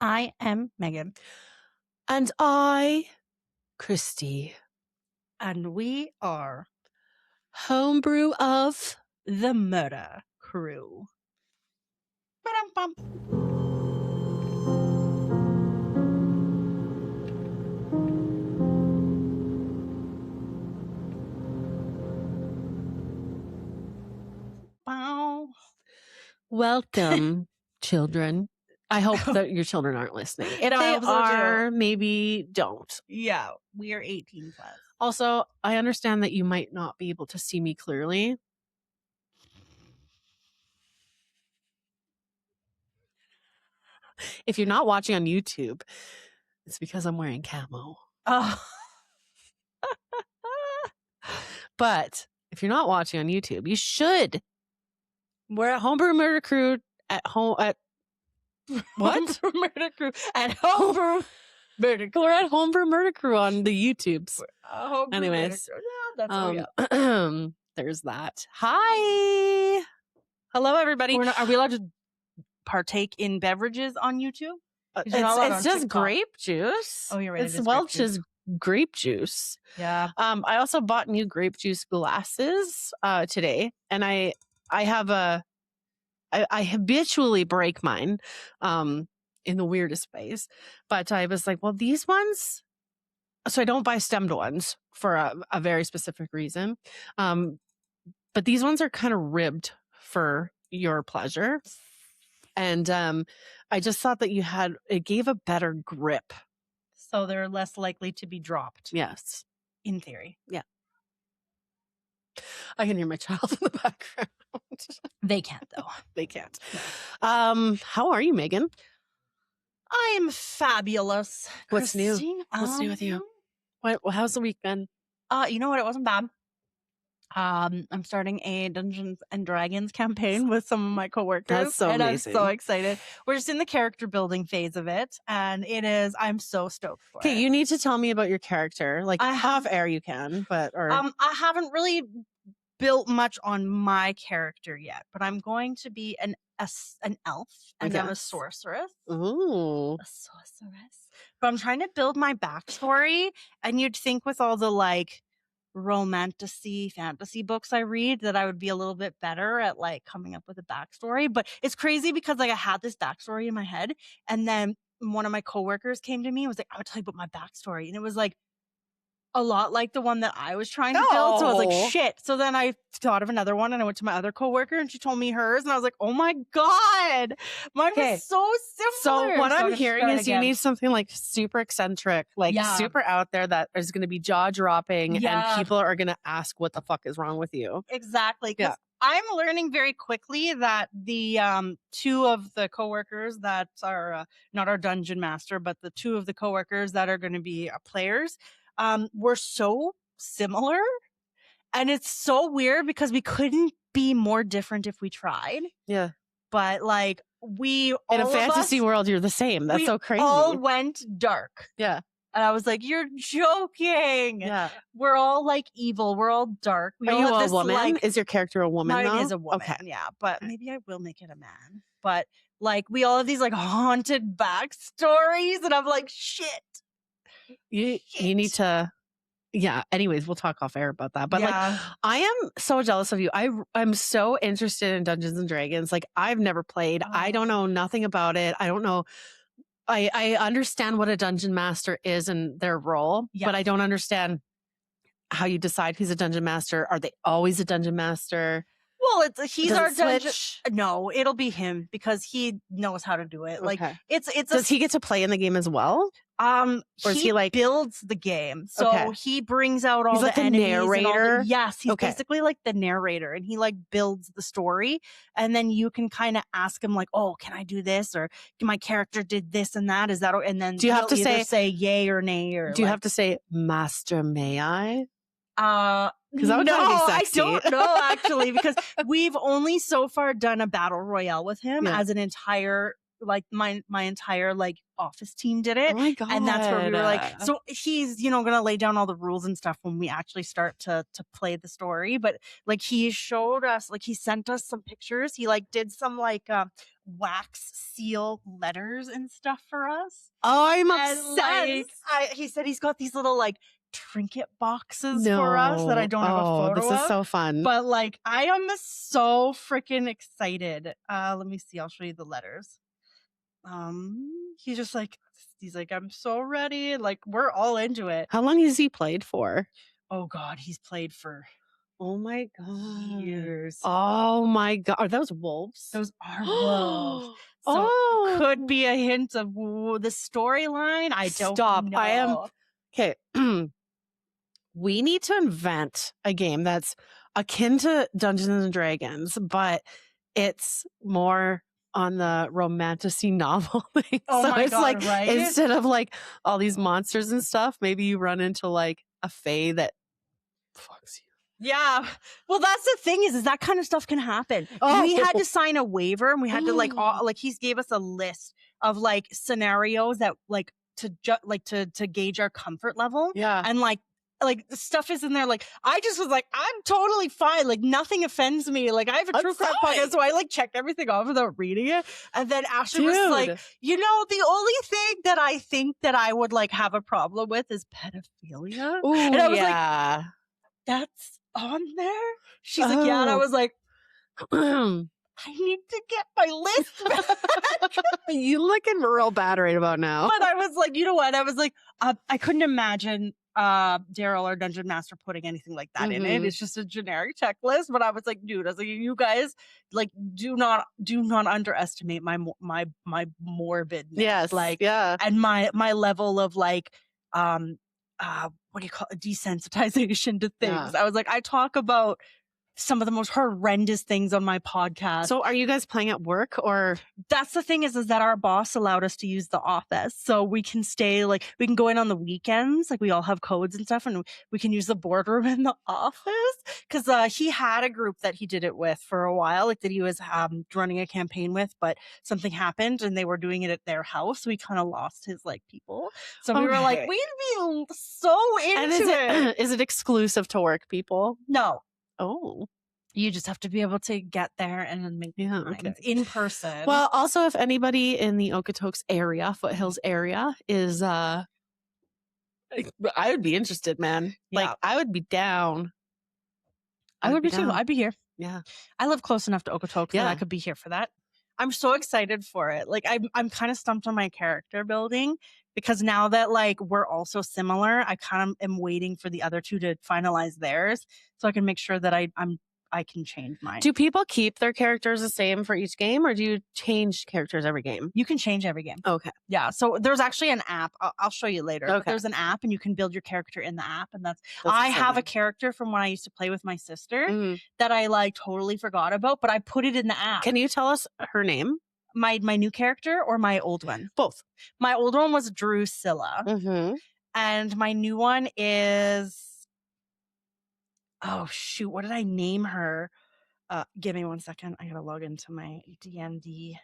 I am Megan. And I, Christy. And we are Homebrew of the Murder Crew. Ba-dum-bum. Bow. Welcome, children. I hope that your children aren't listening. If I they hope so, too. are, maybe don't. Yeah, we are 18 plus. Also, I understand that you might not be able to see me clearly. If you're not watching on YouTube, it's because I'm wearing camo. Oh. But if you're not watching on YouTube, you should. We're at Homebrew Murder Crew at home at what? Homebrew Murder Crew at Homebrew Murder Crew. We're at Homebrew Murder Crew on the YouTubes. Homebrew Anyways, Murder Crew. Yeah, that's there's that. Hi. Hello, everybody. are we allowed to partake in beverages on YouTube? It's just grape juice. Oh, you're right. It's Welch's grape juice. Yeah. I also bought new grape juice glasses today, and I habitually break mine in the weirdest ways, but I was like, well, these ones, so I don't buy stemmed ones for a very specific reason, but these ones are kind of ribbed for your pleasure, and I just thought that it gave a better grip. So they're less likely to be dropped. Yes. In theory. Yeah. I can hear my child in the background. They can't, though. They can't. How are you, Megan? I am fabulous. What's Christine. new? What's new with you? How's the week been? You know what? It wasn't bad. I'm starting a Dungeons and Dragons campaign with some of my coworkers. That's so amazing. I'm so excited. We're just in the character building phase of it, and I'm so stoked for it. Okay, you need to tell me about your character. Like, off air you can, but I haven't really built much on my character yet, but I'm going to be an elf and then a sorceress. Ooh. A sorceress. But I'm trying to build my backstory, and you'd think with all the like fantasy books I read that I would be a little bit better at like coming up with a backstory. But it's crazy because like I had this backstory in my head, and then one of my coworkers came to me and was like, I would tell you about my backstory. And it was like a lot like the one that I was trying to build. So I was like, shit. So then I thought of another one, and I went to my other coworker and she told me hers, and I was like, oh my God, mine was so similar. So what I'm hearing is you need something like super eccentric, like super out there that is going to be jaw dropping, and people are going to ask what the fuck is wrong with you. Exactly. Because I'm learning very quickly that the two of the coworkers that are not our dungeon master, but the two of the coworkers that are going to be players, were so similar, and it's so weird because we couldn't be more different if we tried. Yeah. But like in a fantasy world, you're the same. That's so crazy. We all went dark. Yeah. And I was like, you're joking. Yeah. We're all like evil. We're all dark. Are you a woman? Is your character a woman? Mine is a woman. Okay. Yeah. But maybe I will make it a man. But like we all have these like haunted backstories, and I'm like, shit. You need to, anyways, we'll talk off air about that. But like, I am so jealous of you. I'm so interested in Dungeons and Dragons. Like, I've never played. I don't know nothing about it. I don't know. I understand what a dungeon master is and their role, but I don't understand how you decide who's a dungeon master. Are they always a dungeon master? Well, he's our dungeon. No, it'll be him because he knows how to do it. Like does he get to play in the game as well? Or is he like builds the game? So he brings out all the enemies. Narrator. Yes, he's basically like the narrator, and he like builds the story, and then you can kind of ask him like, "Oh, can I do this?" Or "My character did this and that." Is that? And then do you have to say yay or nay? Or do you have to say, "Master, may I"? Because that would no, be sexy. I don't know actually, because we've only so far done a battle royale with him as an entire my entire like office team did Oh it. my God. And that's where we were like, so he's, gonna lay down all the rules and stuff when we actually start to play the story. But like he showed us, like he sent us some pictures. He like did some like wax seal letters and stuff for us. Oh, I'm And obsessed. like he said he's got these little like trinket boxes for us that I don't have a photo this of. is so fun. But like I am so freaking excited. Let me see. I'll show you the letters. He's just like, I'm so ready. Like we're all into it. How long has he played for? Oh God, he's played for Oh my God. years. Oh my God. Are those wolves? Those are wolves. So could be a hint of the storyline. I don't know. I am okay. We need to invent a game that's akin to Dungeons and Dragons, but it's more on the romantasy novel thing. Oh so my it's God, like right? instead of like all these monsters and stuff, maybe you run into like a fae that fucks you. Yeah. Well, that's the thing is that kind of stuff can happen. Oh. We had to sign a waiver and we had to like he gave us a list of like scenarios that like to gauge our comfort level. Yeah. And like the stuff is in there. Like I just was like, I'm totally fine. Like nothing offends me. Like I have a true crime podcast, so I like checked everything off without reading it. And then Ashley was like, the only thing that I think that I would like have a problem with is pedophilia. Ooh, and I was like, that's on there? She's like, yeah. And I was like, I need to get my list back. You looking real bad right about now. But I was like, you know what? I was like, I couldn't imagine Daryl, our dungeon master, putting anything like that in it. It's just a generic checklist. But I was like, dude, I was like, you guys like do not underestimate my morbidness. Yes. Like, yeah. And my level of like what do you call it? Desensitization to things. Yeah. I was like, I talk about some of the most horrendous things on my podcast. So are you guys playing at work or? That's the thing is that our boss allowed us to use the office. So we can stay, like, we can go in on the weekends. Like we all have codes and stuff and we can use the boardroom in the office. Cause he had a group that he did it with for a while, like that he was running a campaign with, but something happened and they were doing it at their house. So he kind of lost his like people. So we were like, we'd be so into it. Is it exclusive to work people? No. Oh. You just have to be able to get there and then make in person. Well, also if anybody in the Okotoks area, Foothills area is I would be interested, man. Yeah. Like I would be down. I would be too. I'd be here. Yeah. I live close enough to Okotoks that I could be here for that. I'm so excited for it. Like I'm kind of stumped on my character building because now that like we're all so similar, I kind of am waiting for the other two to finalize theirs so I can make sure that I can change mine. Do people keep their characters the same for each game or do you change characters every game? You can change every game. Okay. Yeah. So there's actually an app. I'll show you later. Okay. But there's an app and you can build your character in the app. And I have a character from when I used to play with my sister that I like totally forgot about, but I put it in the app. Can you tell us her name? My new character or my old one? Both. My old one was Drusilla. And my new one is... Oh, shoot. What did I name her? Give me 1 second. I gotta log into my D&D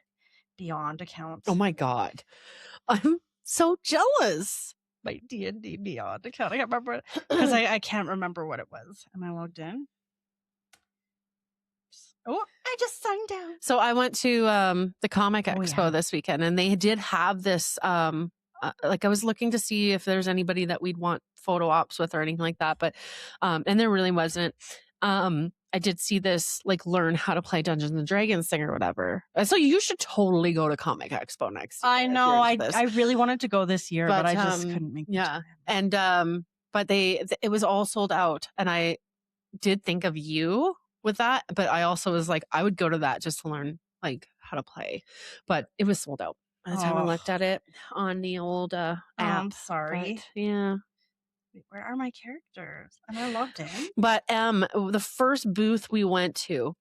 Beyond account. Oh my God. I'm so jealous. My D&D Beyond account. I can't remember it because I can't remember what it was. Am I logged in? Oh, I just signed down. So I went to the Comic Expo this weekend and they did have this like I was looking to see if there's anybody that we'd want photo ops with or anything like that, but and there really wasn't. I did see this like learn how to play Dungeons and Dragons thing or whatever. So you should totally go to Comic Expo next year. I know. I really wanted to go this year, but I just couldn't make it. Yeah. And but it was all sold out and I did think of you with that, but I also was like I would go to that just to learn like how to play, but it was sold out by the time I looked at it on the old app. I'm sorry. But, yeah. Wait, where are my characters? And I logged in. But the first booth we went to,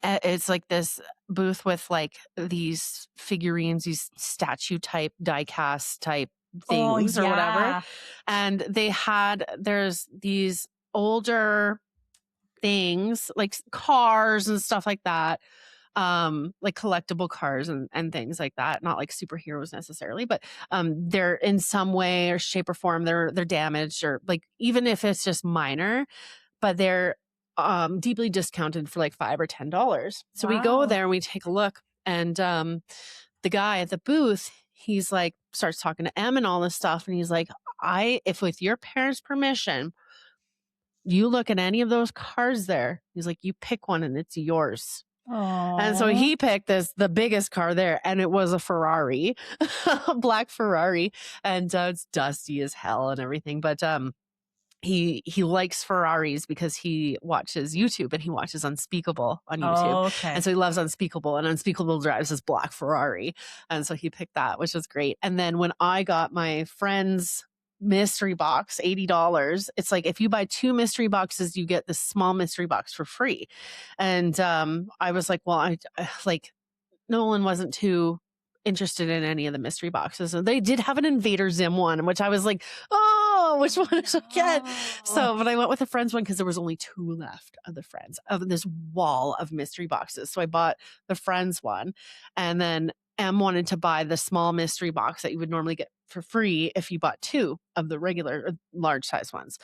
it's like this booth with like these figurines, these statue type, die cast type things or whatever. And there's these older things like cars and stuff like that. like collectible cars and things like that. Not like superheroes necessarily, but they're in some way or shape or form they're damaged, or like even if it's just minor, but they're deeply discounted for like $5 or $10. So we go there and we take a look, and the guy at the booth, he's like starts talking to M and all this stuff, and he's like, if with your parents' permission, you look at any of those cars there, he's like, you pick one and it's yours. Aww. And so he picked the biggest car there, and it was a Ferrari, a black Ferrari, and it's dusty as hell and everything. But he likes Ferraris because he watches YouTube, and he watches Unspeakable on YouTube. Okay. And so he loves Unspeakable, and Unspeakable drives his black Ferrari. And so he picked that, which was great. And then when I got my friend's mystery box, $80, it's like if you buy 2 mystery boxes, you get this small mystery box for free. And I was like, well, I like Nolan wasn't too interested in any of the mystery boxes, and they did have an Invader Zim one, which I was like, oh, which one should I get? So, but I went with a friend's one because there was only 2 left of the friends of this wall of mystery boxes. So I bought the friends one, and then M wanted to buy the small mystery box that you would normally get for free if you bought 2 of the regular large size ones.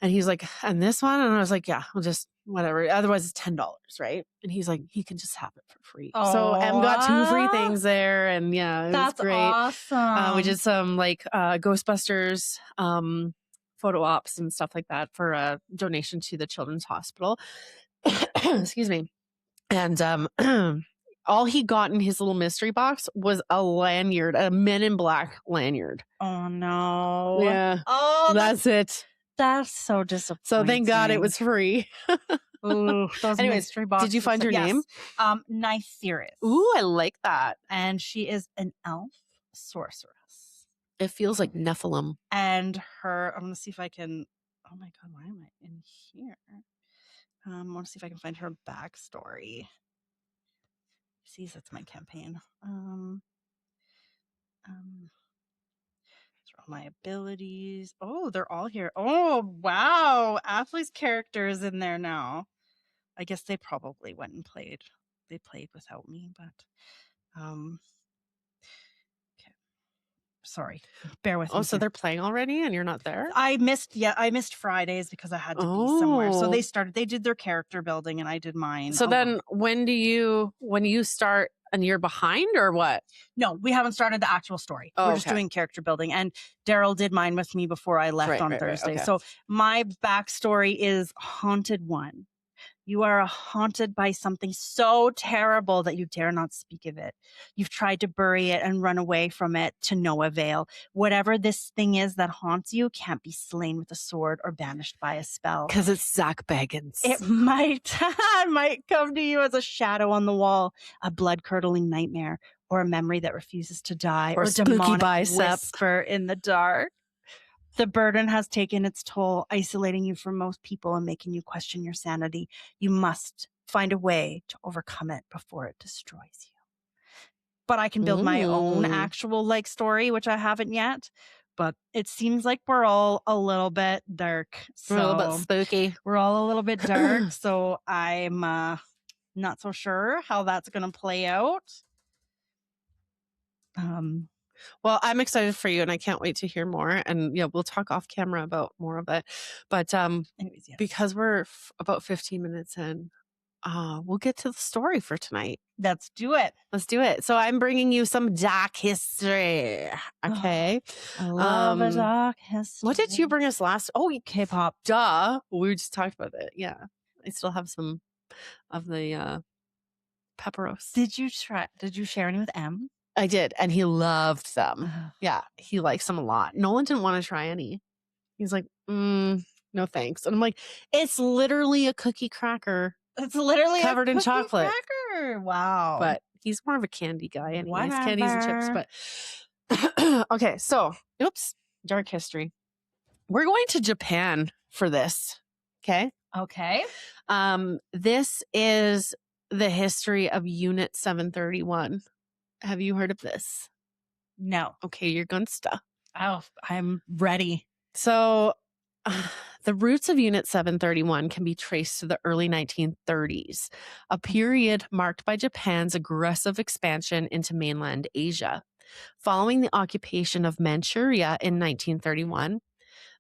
And he's like, and this one? And I was like, yeah, we'll just whatever. Otherwise it's $10, right? And he's like, he can just have it for free. So M got 2 free things there, and yeah, it was great. Awesome. We did some like Ghostbusters photo ops and stuff like that for a donation to the Children's Hospital. Excuse me. And all he got in his little mystery box was a lanyard, a Men in Black lanyard. Oh no. Yeah. Oh, that's it. That's so disappointing. So thank God it was free. Ooh, those Anyways, mystery boxes. did you find her name? Nytheris. Ooh, I like that. And she is an elf sorceress. It feels like Nephilim. And I'm going to see if I can. Oh my God, why am I in here? I want to see if I can find her backstory. See, that's my campaign. These are all my abilities. Oh, they're all here. Oh, wow. Ashley's character is in there now. I guess they probably went and played. They played without me, but okay. Sorry. Bear with me. Oh, so they're playing already and you're not there? I missed Fridays because I had to be somewhere. So they did their character building and I did mine. So then when you start and you're behind or what? No, we haven't started the actual story. We're just doing character building. And Daryl did mine with me before I left on Thursday. Right, okay. So my backstory is Haunted One. You are haunted by something so terrible that you dare not speak of it. You've tried to bury it and run away from it to no avail. Whatever this thing is that haunts you can't be slain with a sword or banished by a spell. Because it's Zach Baggins. It might come to you as a shadow on the wall, a blood-curdling nightmare, or a memory that refuses to die, or a spooky demonic bicep whisper in the dark. The burden has taken its toll, isolating you from most people and making you question your sanity. You must find a way to overcome it before it destroys you. But I can build my own actual story, which I haven't yet. But it seems like we're all a little bit dark. So we're a little bit spooky. We're all a little bit dark. So I'm not so sure how that's going to play out. Well, I'm excited for you and I can't wait to hear more. And yeah, we'll talk off camera about more of it. But anyways, yes. Because we're about 15 minutes in, we'll get to the story for tonight. Let's do it. Let's do it. So I'm bringing you some dark history. Okay. I love a dark history. What did you bring us last? Oh, K-pop. Duh. We just talked about it. Yeah. I still have some of the pepperos. Did you share any with M? I did, and he loved them. Yeah, he likes them a lot. Nolan didn't want to try any. He's like, no thanks. And I'm like, it's literally a cookie cracker. It's literally covered in chocolate. Cracker. Wow. But he's more of a candy guy. And he likes candies and chips. But okay, so dark history. We're going to Japan for this. Okay. Okay. This is the history of Unit 731. Have you heard of this? No. Okay, you're Gunsta. Oh, I'm ready. So The roots of Unit 731 can be traced to the early 1930s, a period marked by Japan's aggressive expansion into mainland Asia. Following the occupation of Manchuria in 1931,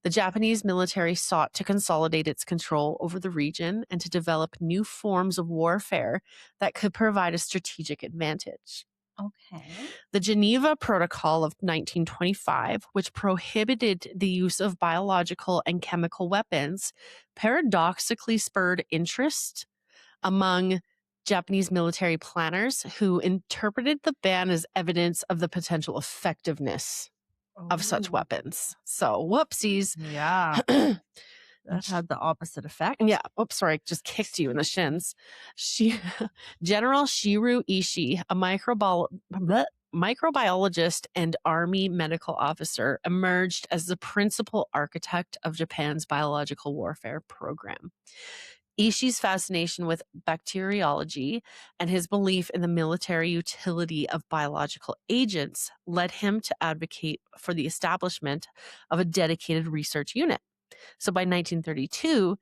the Japanese military sought to consolidate its control over the region and to develop new forms of warfare that could provide a strategic advantage. Okay. The Geneva Protocol of 1925, which prohibited the use of biological and chemical weapons, paradoxically spurred interest among Japanese military planners who interpreted the ban as evidence of the potential effectiveness of such weapons. So, whoopsies. Yeah. That had the opposite effect. Yeah. Oops, sorry. Just kicked you in the shins. General Shirō Ishii, a microbiologist and army medical officer, emerged as the principal architect of Japan's biological warfare program. Ishii's fascination with bacteriology and his belief in the military utility of biological agents led him to advocate for the establishment of a dedicated research unit. So by 1932,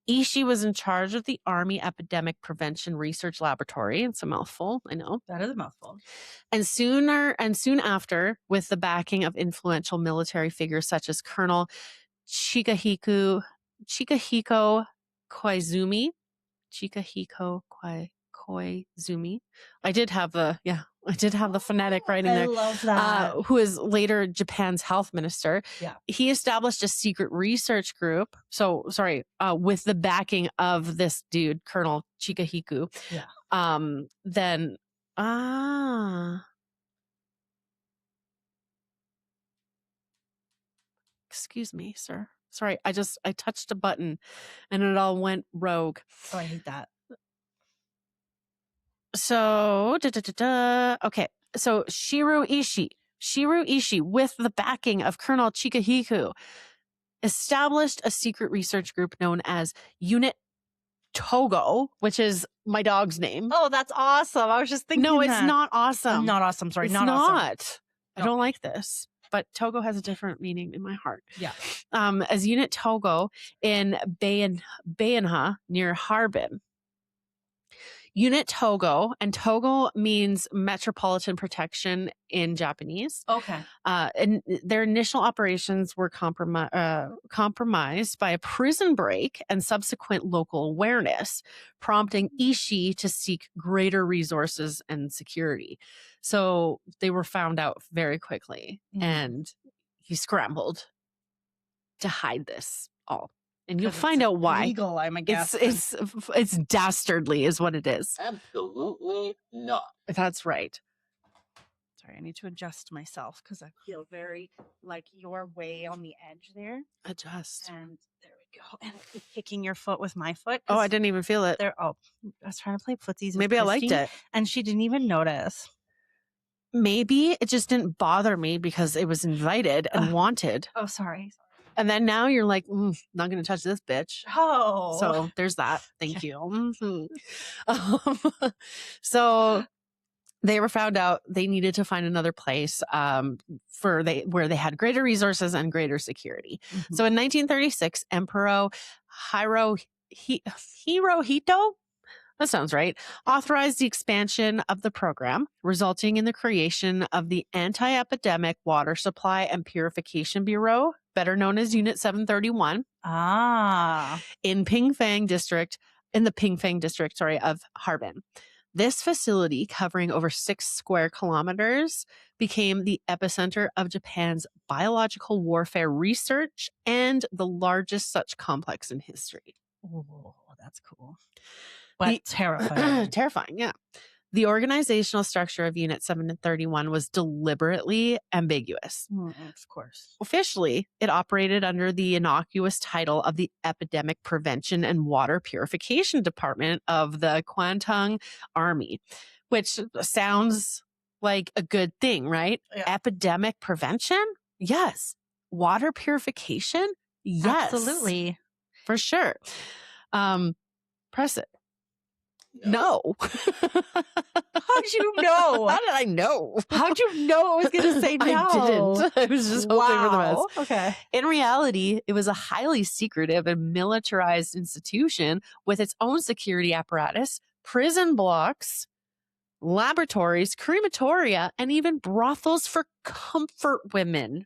Ishii was in charge of the Army Epidemic Prevention Research Laboratory. It's a mouthful, I know. That is a mouthful. And soon after, with the backing of influential military figures such as Colonel Chikahiko Koizumi. I did have the phonetic writing there. I love that. Who is later Japan's health minister. Yeah. He established a secret research group. With the backing of this dude, Colonel Chikahiko. Yeah. Excuse me, sir. Sorry, I touched a button and it all went rogue. Oh, I hate that. So, okay. So Shirō Ishii, with the backing of Colonel Chikahiko, established a secret research group known as Unit Togo, which is my dog's name. Oh, that's awesome. I was just thinking No, it's not awesome. Not awesome. Sorry, It's not awesome. I don't like this. But Togo has a different meaning in my heart. Yeah. As Unit Togo in Bayanha near Harbin. Unit Togo, and Togo means metropolitan protection in Japanese. Okay. And their initial operations were compromised by a prison break and subsequent local awareness, prompting Ishii to seek greater resources and security. So they were found out very quickly, and he scrambled to hide this all. And you'll find out why. Legal, I'm a guess. It's dastardly is what it is. Absolutely not. That's right. Sorry, I need to adjust myself because I feel very like you're way on the edge there. Adjust. And there we go. And I keep kicking your foot with my foot. Oh, I didn't even feel it. I was trying to play footsies. Maybe I liked it. And she didn't even notice. Maybe it just didn't bother me because it was invited and wanted. Oh, sorry. And then now you're like, not going to touch this bitch. Oh. So there's that. Thank you. So they were found out they needed to find another place where they had greater resources and greater security. Mm-hmm. So in 1936, Emperor Hirohito, that sounds right, authorized the expansion of the program, resulting in the creation of the Anti-Epidemic Water Supply and Purification Bureau, better known as Unit 731, in the Pingfang district of Harbin. This facility, covering over 6 square kilometers, became the epicenter of Japan's biological warfare research and the largest such complex in history. Oh, that's cool. But terrifying. Terrifying, yeah. The organizational structure of Unit 731 was deliberately ambiguous. Of course. Officially, it operated under the innocuous title of the Epidemic Prevention and Water Purification Department of the Kwantung Army, which sounds like a good thing, right? Yeah. Epidemic prevention? Yes. Water purification? Yes. Absolutely. For sure. Press it. No. How'd you know? How did I know? How'd you know it was going to say no? I didn't. I was just hoping for the best. Okay. In reality, it was a highly secretive and militarized institution with its own security apparatus, prison blocks, laboratories, crematoria, and even brothels for comfort women.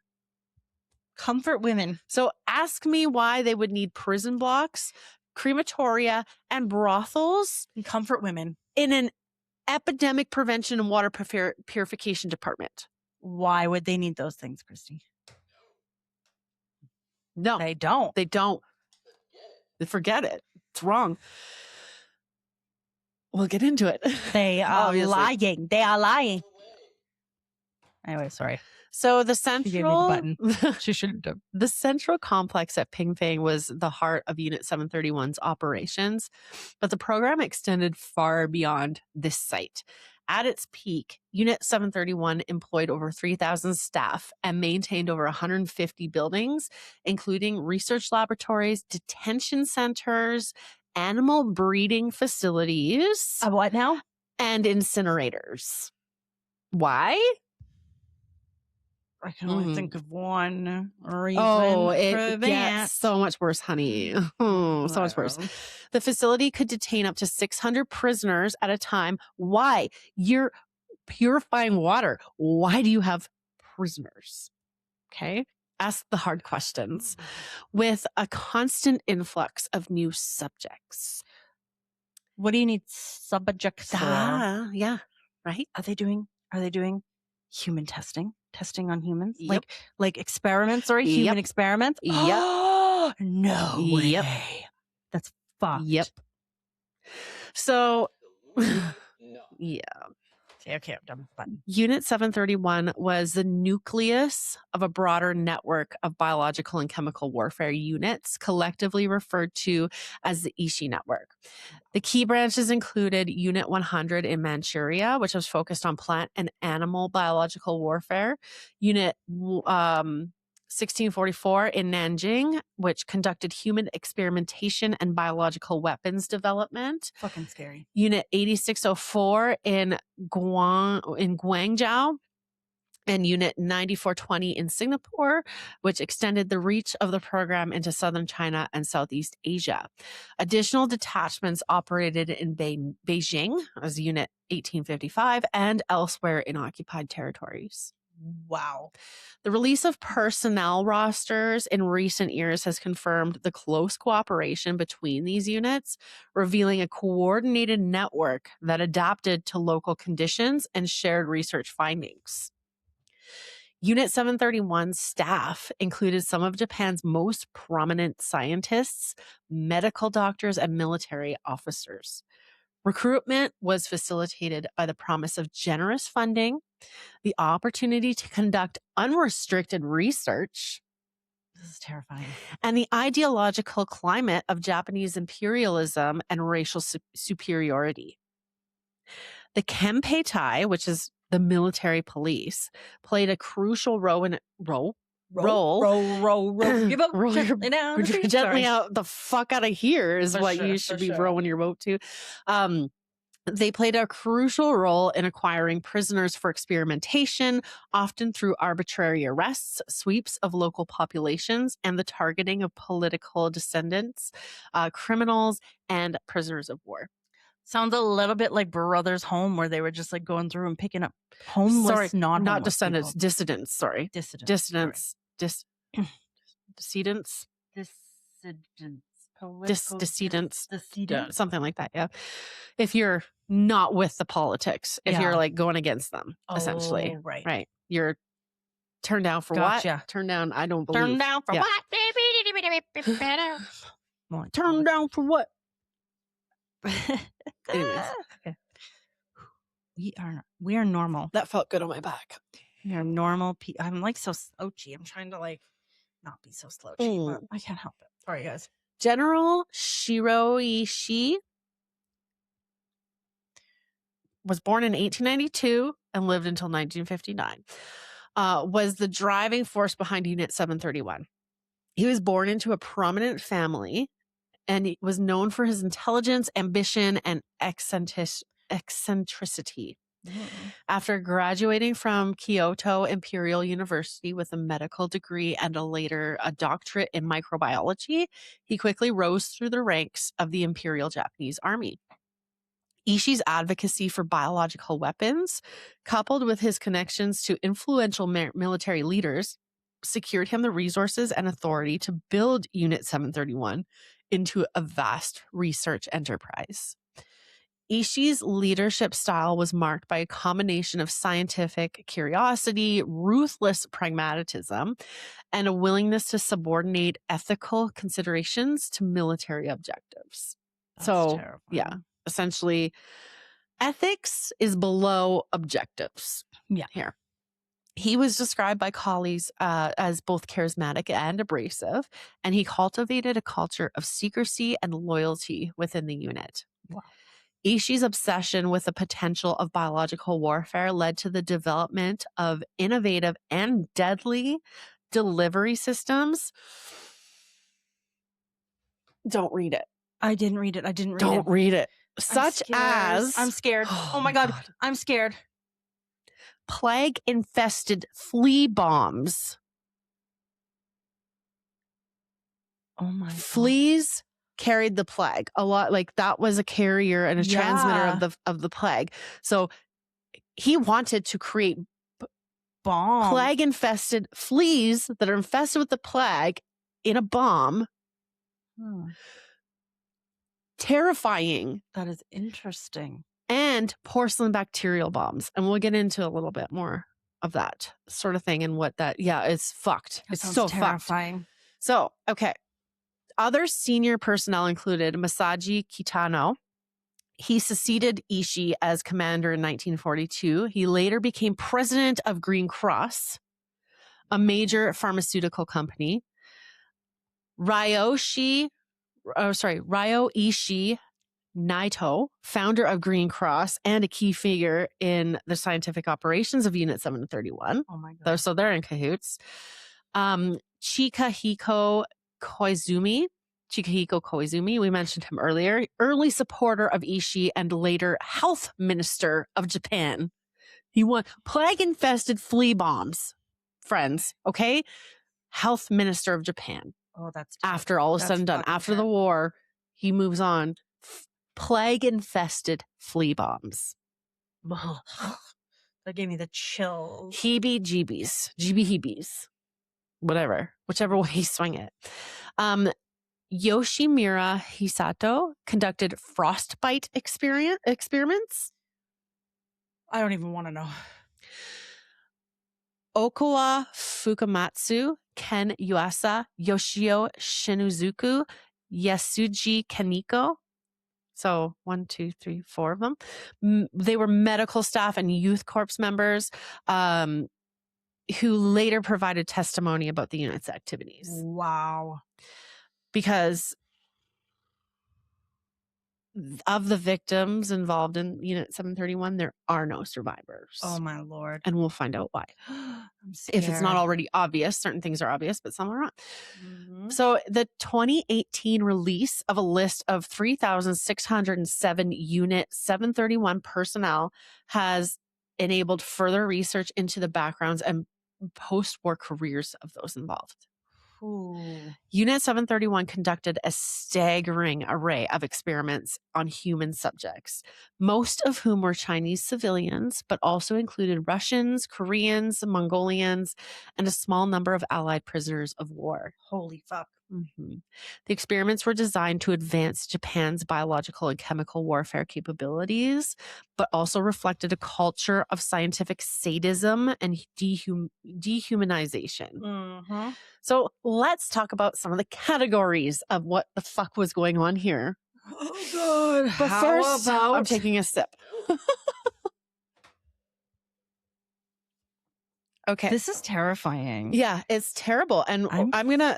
Comfort women. So ask me why they would need prison blocks, crematoria, and brothels And comfort women. in an epidemic prevention and water purification department. Why would they need those things, Christy? No, They don't. they don't. They forget it. It's wrong. We'll get into it. They are Obviously. lying. They are lying. Anyway, sorry. So the She gave me the central button. She shouldn't have. the central complex at Pingfang was the heart of Unit 731's operations, but the program extended far beyond this site. At its peak, Unit 731 employed over 3,000 staff and maintained over 150 buildings, including research laboratories, detention centers, animal breeding facilities, What now? and incinerators. Wwhy? I can only think of one reason. Oh, for it that. gets so much worse, honey. Oh, so much worse. The facility could detain up to 600 prisoners at a time. Why? You're purifying water. Why do you have prisoners? Okay. Ask the hard questions with a constant influx of new subjects. What do you need subjects for? Yeah. Right. Are they doing human testing? Testing on humans? Yep. Like experiments, sorry? Human experiments? Yep. No Yep. way. That's fucked. Yep. So, No. yeah. Okay, I'm done. Button. Unit 731 was the nucleus of a broader network of biological and chemical warfare units, collectively referred to as the Ishii network. The key branches included Unit 100 in Manchuria, which was focused on plant and animal biological warfare, Unit 1644 in Nanjing, which conducted human experimentation and biological weapons development. Fucking scary. Unit 8604 in Guangzhou, and Unit 9420 in Singapore, which extended the reach of the program into southern China and Southeast Asia. Additional detachments operated in Beijing as Unit 1855 and elsewhere in occupied territories. Wow. The release of personnel rosters in recent years has confirmed the close cooperation between these units, revealing a coordinated network that adapted to local conditions and shared research findings. Unit 731's staff included some of Japan's most prominent scientists, medical doctors, and military officers. Recruitment was facilitated by the promise of generous funding, the opportunity to conduct unrestricted research, This is terrifying. and the ideological climate of Japanese imperialism and racial superiority. The Kempeitai, which is the military police, played a crucial role. Roll. Give up Roll your- gently down. the street. Gently Sorry. out the fuck out of here is For what sure, you for should be sure. rowing your boat to. They played a crucial role in acquiring prisoners for experimentation, often through arbitrary arrests, sweeps of local populations, and the targeting of political dissidents, criminals, and prisoners of war. Sounds a little bit like Brothers Home, where they were just like going through and picking up homeless, Sorry, non-homeless not descendants, people. dissidents. Sorry, Dissidents. dissidents, decedents, decedents, Decedents. something like that. Yeah, if you're not with the politics, if you're Yeah. like going against them, essentially, Oh, right. right? You're turned down for Gotcha. what? Turned down. I don't believe. Turn down for Yeah. what? Turned down for what? Anyways, okay. We are normal. that felt good on my back. We are normal people. I'm like so slouchy. I'm trying to like not be so slouchy, but I can't help it. Sorry, guys. General Shirō Ishii was born in 1892 and lived until 1959. Was the driving force behind Unit 731. He was born into a prominent family and he was known for his intelligence, ambition, and eccentricity. After graduating from Kyoto Imperial University with a medical degree and later a doctorate in microbiology, he quickly rose through the ranks of the Imperial Japanese Army. Ishii's advocacy for biological weapons, coupled with his connections to influential military leaders, secured him the resources and authority to build Unit 731 into a vast research enterprise. Ishii's leadership style was marked by a combination of scientific curiosity, ruthless pragmatism, and a willingness to subordinate ethical considerations to military objectives. That's so, terrifying. yeah, essentially, ethics is below objectives. Yeah. Here. He was described by colleagues as both charismatic and abrasive, and he cultivated a culture of secrecy and loyalty within the unit. Wow. Ishii's obsession with the potential of biological warfare led to the development of innovative and deadly delivery systems. Don't read it. I didn't read it. Don't read it. Such as... I'm scared. Oh my God. I'm scared. Plague-infested flea bombs. Oh my God. Fleas carried the plague a lot. Like that was a carrier and a transmitter of the plague. So he wanted to create bomb plague infested fleas that are infested with the plague in a bomb. Terrifying. That is interesting. And porcelain bacterial bombs. And we'll get into a little bit more of that sort of thing and what that, it's fucked. That it's so terrifying. Fucked. So, okay. Other senior personnel included Masaji Kitano. He succeeded Ishii as commander in 1942. He later became president of Green Cross, a major pharmaceutical company. Ryo Ishii Naito, founder of Green Cross and a key figure in the scientific operations of Unit 731. Oh my God. So they're in cahoots. Chikahiko Koizumi, we mentioned him earlier, early supporter of Ishii and later health minister of Japan. He won plague-infested flea bombs, friends, okay? Health minister of Japan. Oh, that's after all is said and done. After the war, he moves on. Plague-infested flea bombs. That gave me the chills. Heebie-jeebies. Jeebie-heebies. Whichever way you swing it. Yoshimura Hisato conducted frostbite experiments. I don't even want to know. Okawa Fukamatsu, Ken Yuasa, Yoshio Shinizuku, Yasuji Kaneko. So 1, 2, 3, 4 of them. They were medical staff and youth corps members who later provided testimony about the unit's activities. Wow. Because of the victims involved in Unit 731, there are no survivors. Oh my Lord. And we'll find out why. I'm scared. If it's not already obvious, certain things are obvious, but some are not. So the 2018 release of a list of 3,607 Unit 731 personnel has enabled further research into the backgrounds and post-war careers of those involved. Ooh. Unit 731 conducted a staggering array of experiments on human subjects, most of whom were Chinese civilians, but also included Russians, Koreans, Mongolians, and a small number of Allied prisoners of war. Holy fuck. The experiments were designed to advance Japan's biological and chemical warfare capabilities, but also reflected a culture of scientific sadism and dehumanization. So let's talk about some of the categories of what the fuck was going on here. Oh God. But first, I'm taking a sip. Okay. This is terrifying. Yeah, it's terrible. And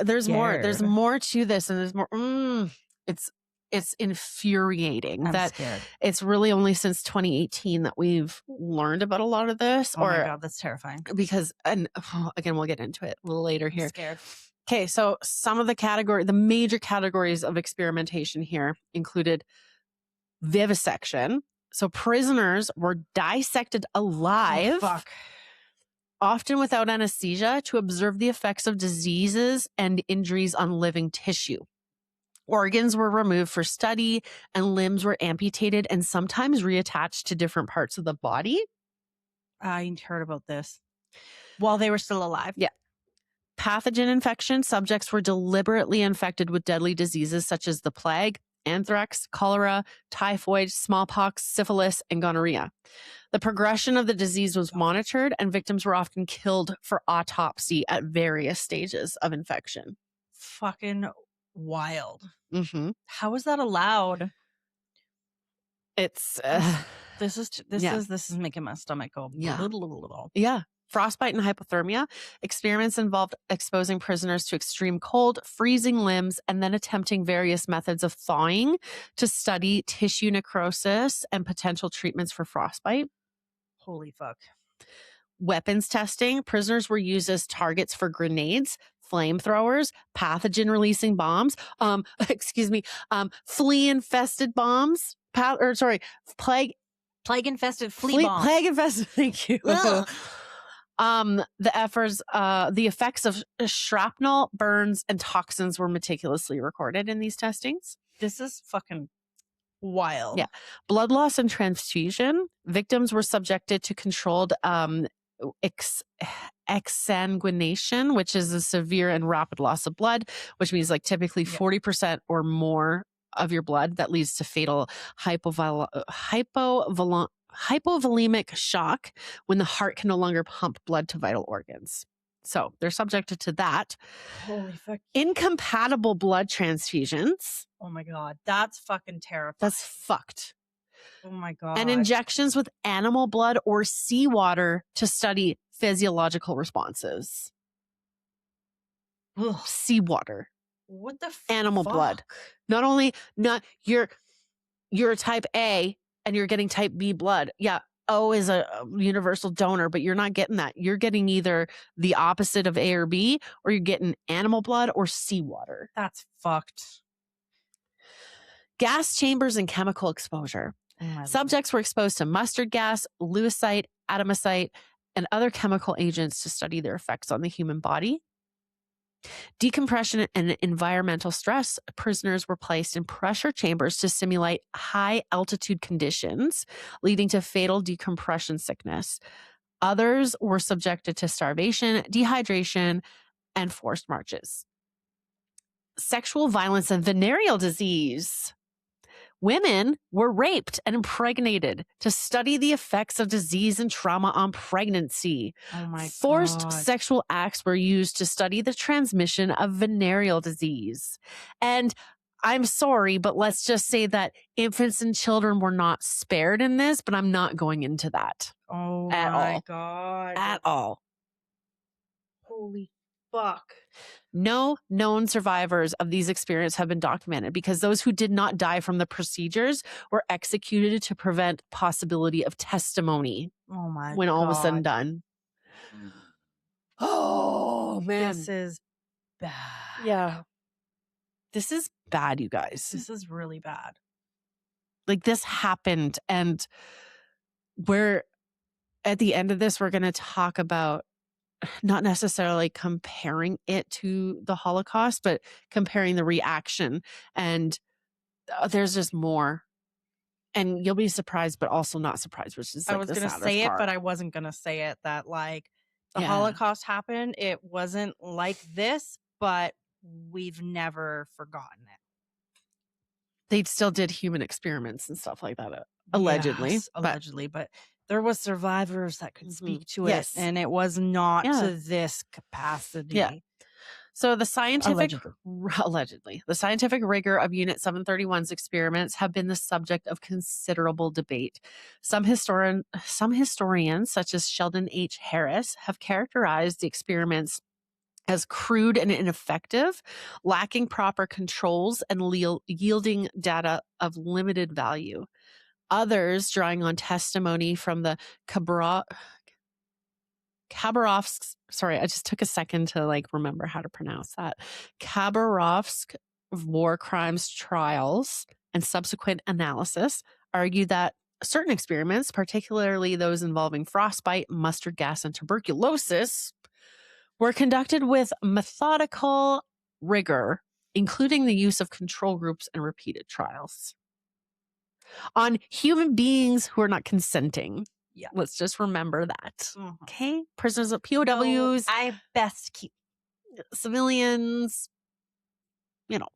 there's more to this, and there's more. It's infuriating that scared. It's really only since 2018 that we've learned about a lot of this. Oh my God, that's terrifying. Because, and again, we'll get into it a little later here. I'm scared. Okay, so some of the major categories of experimentation here included vivisection. So prisoners were dissected alive, often without anesthesia, to observe the effects of diseases and injuries on living tissue. Organs were removed for study, and limbs were amputated and sometimes reattached to different parts of the body. I heard about this. While they were still alive. Yeah. Pathogen infection. Subjects were deliberately infected with deadly diseases such as the plague, anthrax, cholera, typhoid, smallpox, syphilis, and gonorrhea. The progression of the disease was monitored, and victims were often killed for autopsy at various stages of infection. Fucking wild. Mm-hmm. How is that allowed? It's this is making my stomach go. Yeah. Frostbite and hypothermia. Experiments involved exposing prisoners to extreme cold, freezing limbs, and then attempting various methods of thawing to study tissue necrosis and potential treatments for frostbite. Holy fuck. Weapons testing. Prisoners were used as targets for grenades, flamethrowers, pathogen-releasing bombs, flea-infested bombs, plague-infested flea bombs. Plague-infested, thank you. The effects of shrapnel, burns, and toxins were meticulously recorded in these testings. This is fucking wild. Yeah. Blood loss and transfusion. Victims were subjected to controlled exsanguination, which is a severe and rapid loss of blood, which means like typically 40% or more of your blood that leads to fatal hypovolemic shock when the heart can no longer pump blood to vital organs. So they're subjected to that. Holy fuck. Incompatible blood transfusions. Oh my God. That's fucking terrifying. That's fucked. Oh my God. And injections with animal blood or seawater to study physiological responses. Ugh. Seawater. What the Animal fuck? blood. You're a type A and you're getting type B blood. Yeah. O is a universal donor, but you're not getting that. You're getting either the opposite of A or B, or you're getting animal blood or seawater. That's fucked. Gas chambers and chemical exposure. Subjects were exposed to mustard gas, lewisite, atomosite, and other chemical agents to study their effects on the human body. Decompression and environmental stress. Prisoners were placed in pressure chambers to simulate high altitude conditions, leading to fatal decompression sickness. Others were subjected to starvation, dehydration, and forced marches. Sexual violence and venereal disease. Women were raped and impregnated to study the effects of disease and trauma on pregnancy. Oh my Forced God. sexual acts were used to study the transmission of venereal disease. And I'm sorry, but let's just say that infants and children were not spared in this, but I'm not going into that. Oh at my all. God. At all. Holy fuck. No known survivors of these experiences have been documented because those who did not die from the procedures were executed to prevent possibility of testimony. Oh my God. When all was said and done. Oh, man. This is bad. Yeah. This is bad, you guys. This is really bad. Like, this happened, and we're at the end of this, we're going to talk about not necessarily comparing it to the Holocaust, but comparing the reaction. And there's just more. And you'll be surprised, but also not surprised, which is like I was the going to saddest say it, part. but I wasn't going to say it, that like the Yeah. Holocaust happened. It wasn't like this, but we've never forgotten it. They still did human experiments and stuff like that, allegedly. Yes, allegedly, but there was survivors that could speak to it, Yes. and it was not Yeah. to this capacity. Yeah. So the scientific Allegedly. the scientific rigor of Unit 731's experiments have been the subject of considerable debate. Some historians, such as Sheldon H. Harris, have characterized the experiments as crude and ineffective, lacking proper controls and yielding data of limited value. Others, drawing on testimony from the Sorry, I just took a second to like remember how to pronounce that. Khabarovsk war crimes trials and subsequent analysis argue that certain experiments, particularly those involving frostbite, mustard gas, and tuberculosis, were conducted with methodical rigor, including the use of control groups and repeated trials on human beings who are not consenting. Yeah. Let's just remember that. Mhm. Okay? Prisoners of No, POWs, I best keep civilians, you know.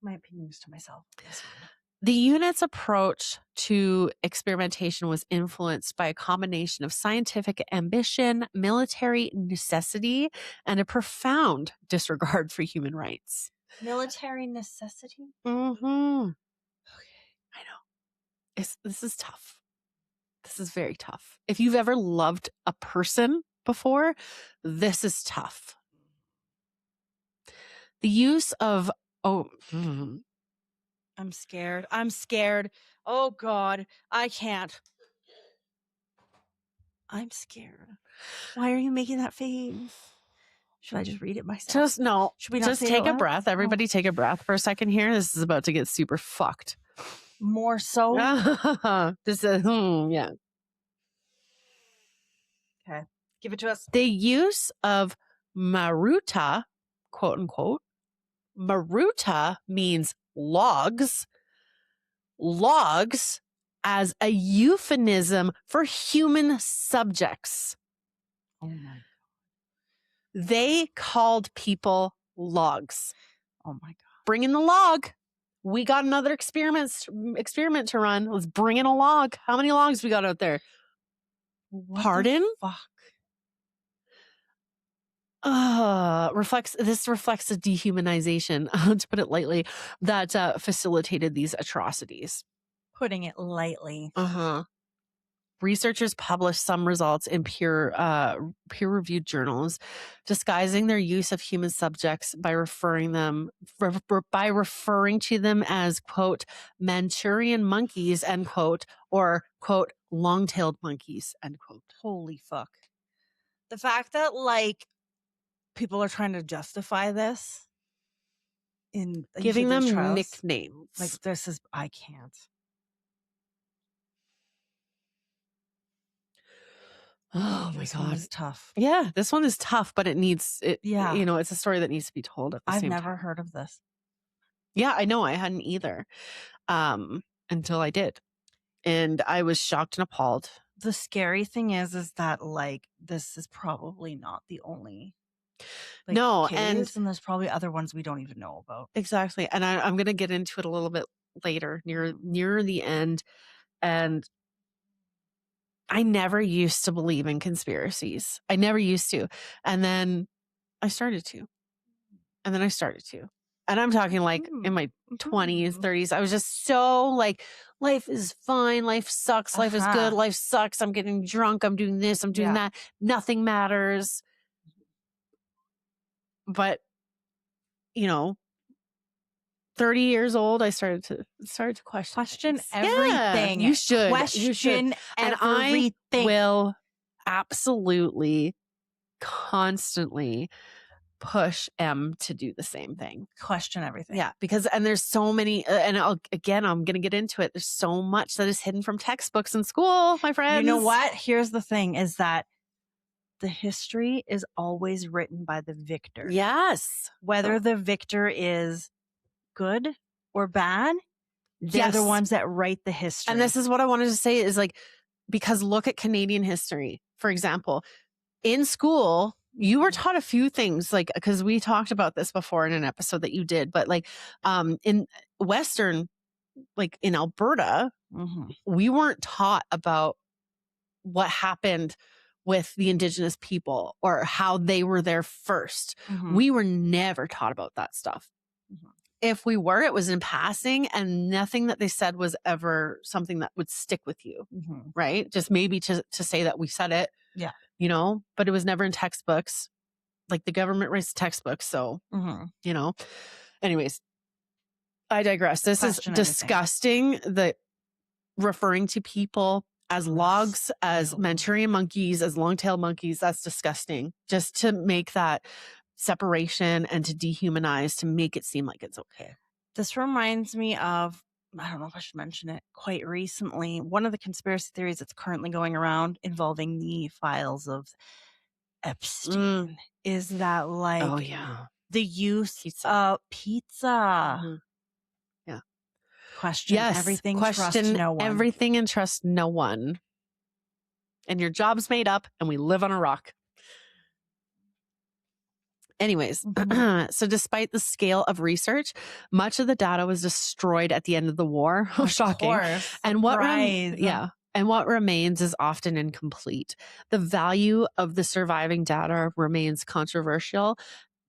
my opinions to myself. That's fine. The unit's approach to experimentation was influenced by a combination of scientific ambition, military necessity, and a profound disregard for human rights. Military necessity? Mm-hmm. Okay, I know. This is tough. This is very tough. If you've ever loved a person before, this is tough. The use of I'm scared. I'm scared. Oh God, I can't. I'm scared. Why are you making that face? Should I just read it myself? Should we not just say it take out a loud? breath. Everybody take a breath for a second here. This is about to get super fucked. More so. This is yeah. Okay, give it to us. The use of maruta, quote unquote. Maruta means logs. Logs as a euphemism for human subjects. Oh my. They called people logs. Oh my God. Bring in the log. We got another experiment to run. Let's bring in a log. How many logs we got out there? What Pardon? the fuck? This reflects a dehumanization, to put it lightly, that facilitated these atrocities. Putting it lightly. Researchers published some results in peer-reviewed journals, disguising their use of human subjects by referring to them as quote Manchurian monkeys end quote or quote long-tailed monkeys end quote. Holy fuck! The fact that like people are trying to justify this in Giving them trials, nicknames, like this is I can't. Oh my This God. one is tough. Yeah, this one is tough, but it Yeah. you know, it's a story that needs to be told at the I've same never time. heard of this. Yeah, I know. I hadn't either. Until I did. And I was shocked and appalled. The scary thing is that like this is probably not the only No, case, and there's probably other ones we don't even know about. Exactly. And I'm going to get into it a little bit later near the end. And I never used to believe in conspiracies. I never used to. And then I started to. And then I started to. And I'm talking like in my 20s, 30s. I was just so like, life is fine. Life sucks. Life is good. Life sucks. I'm getting drunk. I'm doing this. I'm doing that. Nothing matters. But, 30 years old, I started to question everything. Yeah, you should question and everything. I will absolutely constantly push M to do the same thing. Question everything. Yeah, because there's so many, and I'm going to get into it. There's so much that is hidden from textbooks in school, my friends. You know what? Here's the thing: is that the history is always written by the victor. Yes, whether the victor is good or bad, they're the ones that write the history. And this is what I wanted to say is like, because look at Canadian history, for example, in school, you were taught a few things, like, because we talked about this before in an episode that you did, but like, in Western, like in Alberta, we weren't taught about what happened with the Indigenous people or how they were there first. We were never taught about that stuff. If we were, it was in passing, and nothing that they said was ever something that would stick with you, right? Just maybe to say that we said it, but it was never in textbooks. Like the government writes textbooks, so, anyways, I digress. This is disgusting, that referring to people as logs, as Manchurian monkeys, as long-tailed monkeys. That's disgusting. Just to make that separation and to dehumanize, to make it seem like it's okay. This reminds me of, I don't know if I should mention it, quite recently, one of the conspiracy theories that's currently going around involving the files of Epstein is that like the use of pizza. Yeah. Question everything, trust no one. Everything and trust no one. And your job's made up and we live on a rock. Anyways, so despite the scale of research, much of the data was destroyed at the end of the war. Shocking. And what remains is often incomplete. The value of the surviving data remains controversial,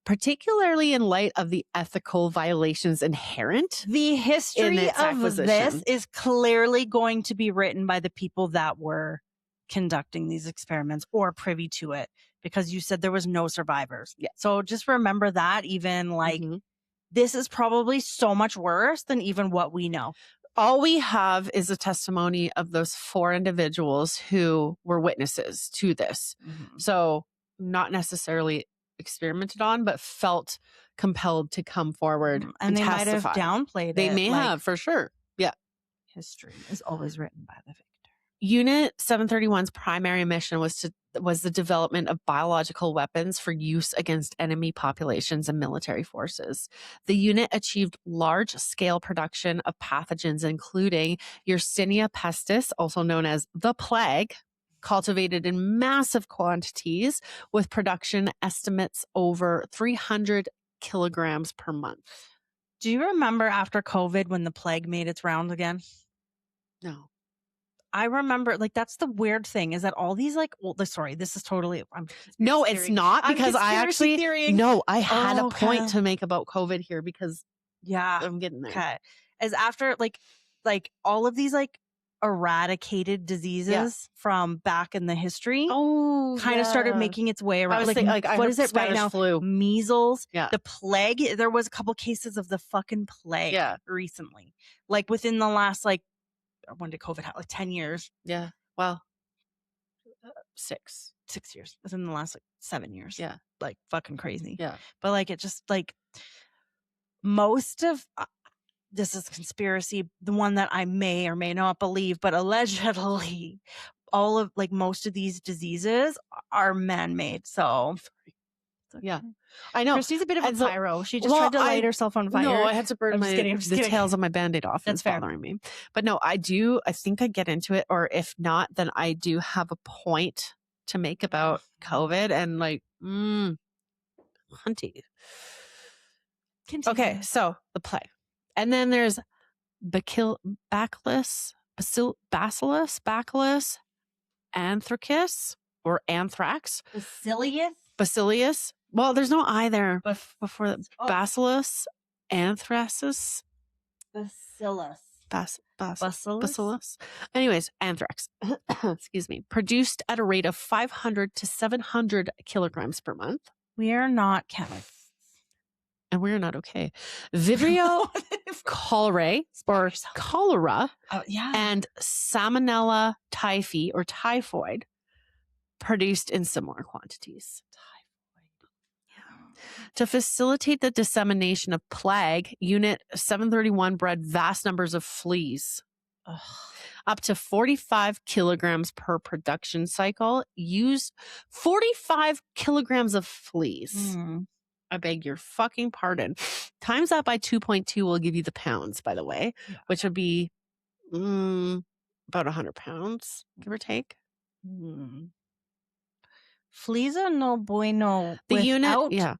particularly in light of the ethical violations inherent. The history of this is clearly going to be written by the people that were conducting these experiments or privy to it, because you said there was no survivors. Yeah. So just remember that, even like this is probably so much worse than even what we know. All we have is a testimony of those 4 individuals who were witnesses to this. So not necessarily experimented on, but felt compelled to come forward and they testify. Might have downplayed They it. may have, for sure. Yeah. History is always written by the victor. Unit 731's primary mission was the development of biological weapons for use against enemy populations and military forces. The unit achieved large-scale production of pathogens, including Yersinia pestis, also known as the plague, cultivated in massive quantities, with production estimates over 300 kilograms per month. Do you remember after COVID when the plague made its round again? No. I remember, like, that's the weird thing is that all these, like, sorry, this is totally. No, it's not, because I actually, I had a point to make about COVID here because I'm getting there. Okay. As after, like all of these, like, eradicated diseases from back in the history kind of started making its way around. I was thinking, what is it right now? Flu. Measles, the plague. There was a couple cases of the fucking plague recently, like within the last, like, when did COVID have, like 10 years? Yeah. Well, 6 years. Within the last, like, 7 years. Yeah. Like, fucking crazy. Yeah. But, like, it just, like, most of this is conspiracy, the one that I may or may not believe, but allegedly all of, like, most of these diseases are man-made. So yeah, I know. Christy's a bit of a pyro. She just tried to light herself on fire. No, I had to burn the tails of my Band-Aid off. That's bothering me. But no, I think I get into it, or if not, then I do have a point to make about COVID and, like, hunty. Okay, so the plague. And then there's bacillus, anthracus, or anthrax. Bacillus. Well, there's no I there before the bacillus, anthracis. Bacillus. Anyways, anthrax. Excuse me. Produced at a rate of 500 to 700 kilograms per month. We are not chemists. And we're not okay. Vibrio cholerae, or cholera, and Salmonella typhi, or typhoid, produced in similar quantities. To facilitate the dissemination of plague, Unit 731 bred vast numbers of fleas. Up to 45 kilograms per production cycle. Used 45 kilograms of fleas. I beg your fucking pardon. Times that by 2.2 will give you the pounds, by the way, which would be about 100 pounds, give or take. Fleas are no bueno. The unit,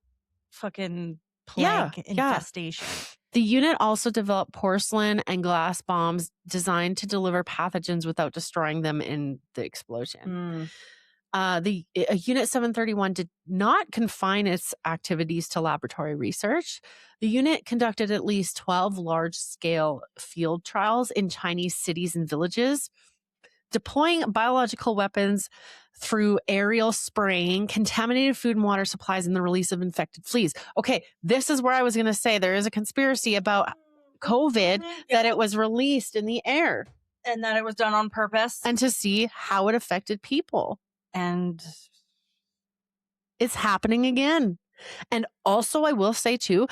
fucking plague infestation. The unit also developed porcelain and glass bombs designed to deliver pathogens without destroying them in the explosion. Unit 731 did not confine its activities to laboratory research. The unit conducted at least 12 large-scale field trials in Chinese cities and villages, deploying biological weapons through aerial spraying, contaminated food and water supplies, and the release of infected fleas. Okay, this is where I was going to say there is a conspiracy about COVID that it was released in the air. And that it was done on purpose. and to see how it affected people. And it's happening again. And also, I will say too,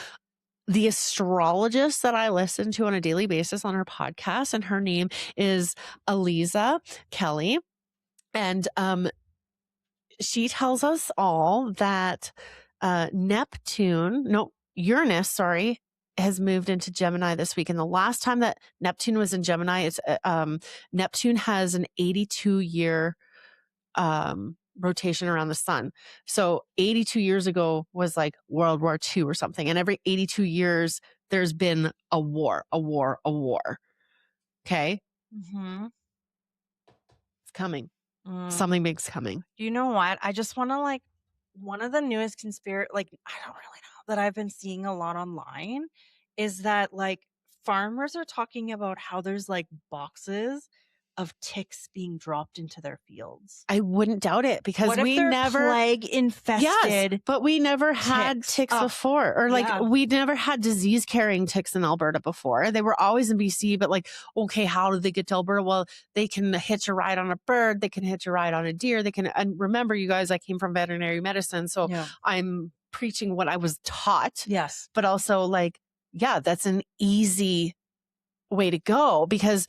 the astrologist that I listen to on a daily basis on her podcast, and her name is Aliza Kelly. And she tells us all that Uranus, has moved into Gemini this week. And the last time that Neptune was in Gemini, it's Neptune has an 82-year rotation around the sun. So 82 years ago was like World War II or something. And every 82 years, there's been a war. Okay? mm-hmm. It's coming. Something big's coming. You know what? I just want to one of the newest conspiracy, I don't really know, that I've been seeing a lot online is that farmers are talking about how there's boxes of ticks being dropped into their fields. I wouldn't doubt it because what if we they're never plague infested. Yes, but we never had ticks before, or we never had disease carrying ticks in Alberta before. They were always in BC, but okay, how did they get to Alberta? Well, they can hitch a ride on a bird, they can hitch a ride on a deer, they can. And remember, you guys, I came from veterinary medicine, so I'm preaching what I was taught. Yes, but also that's an easy way to go, because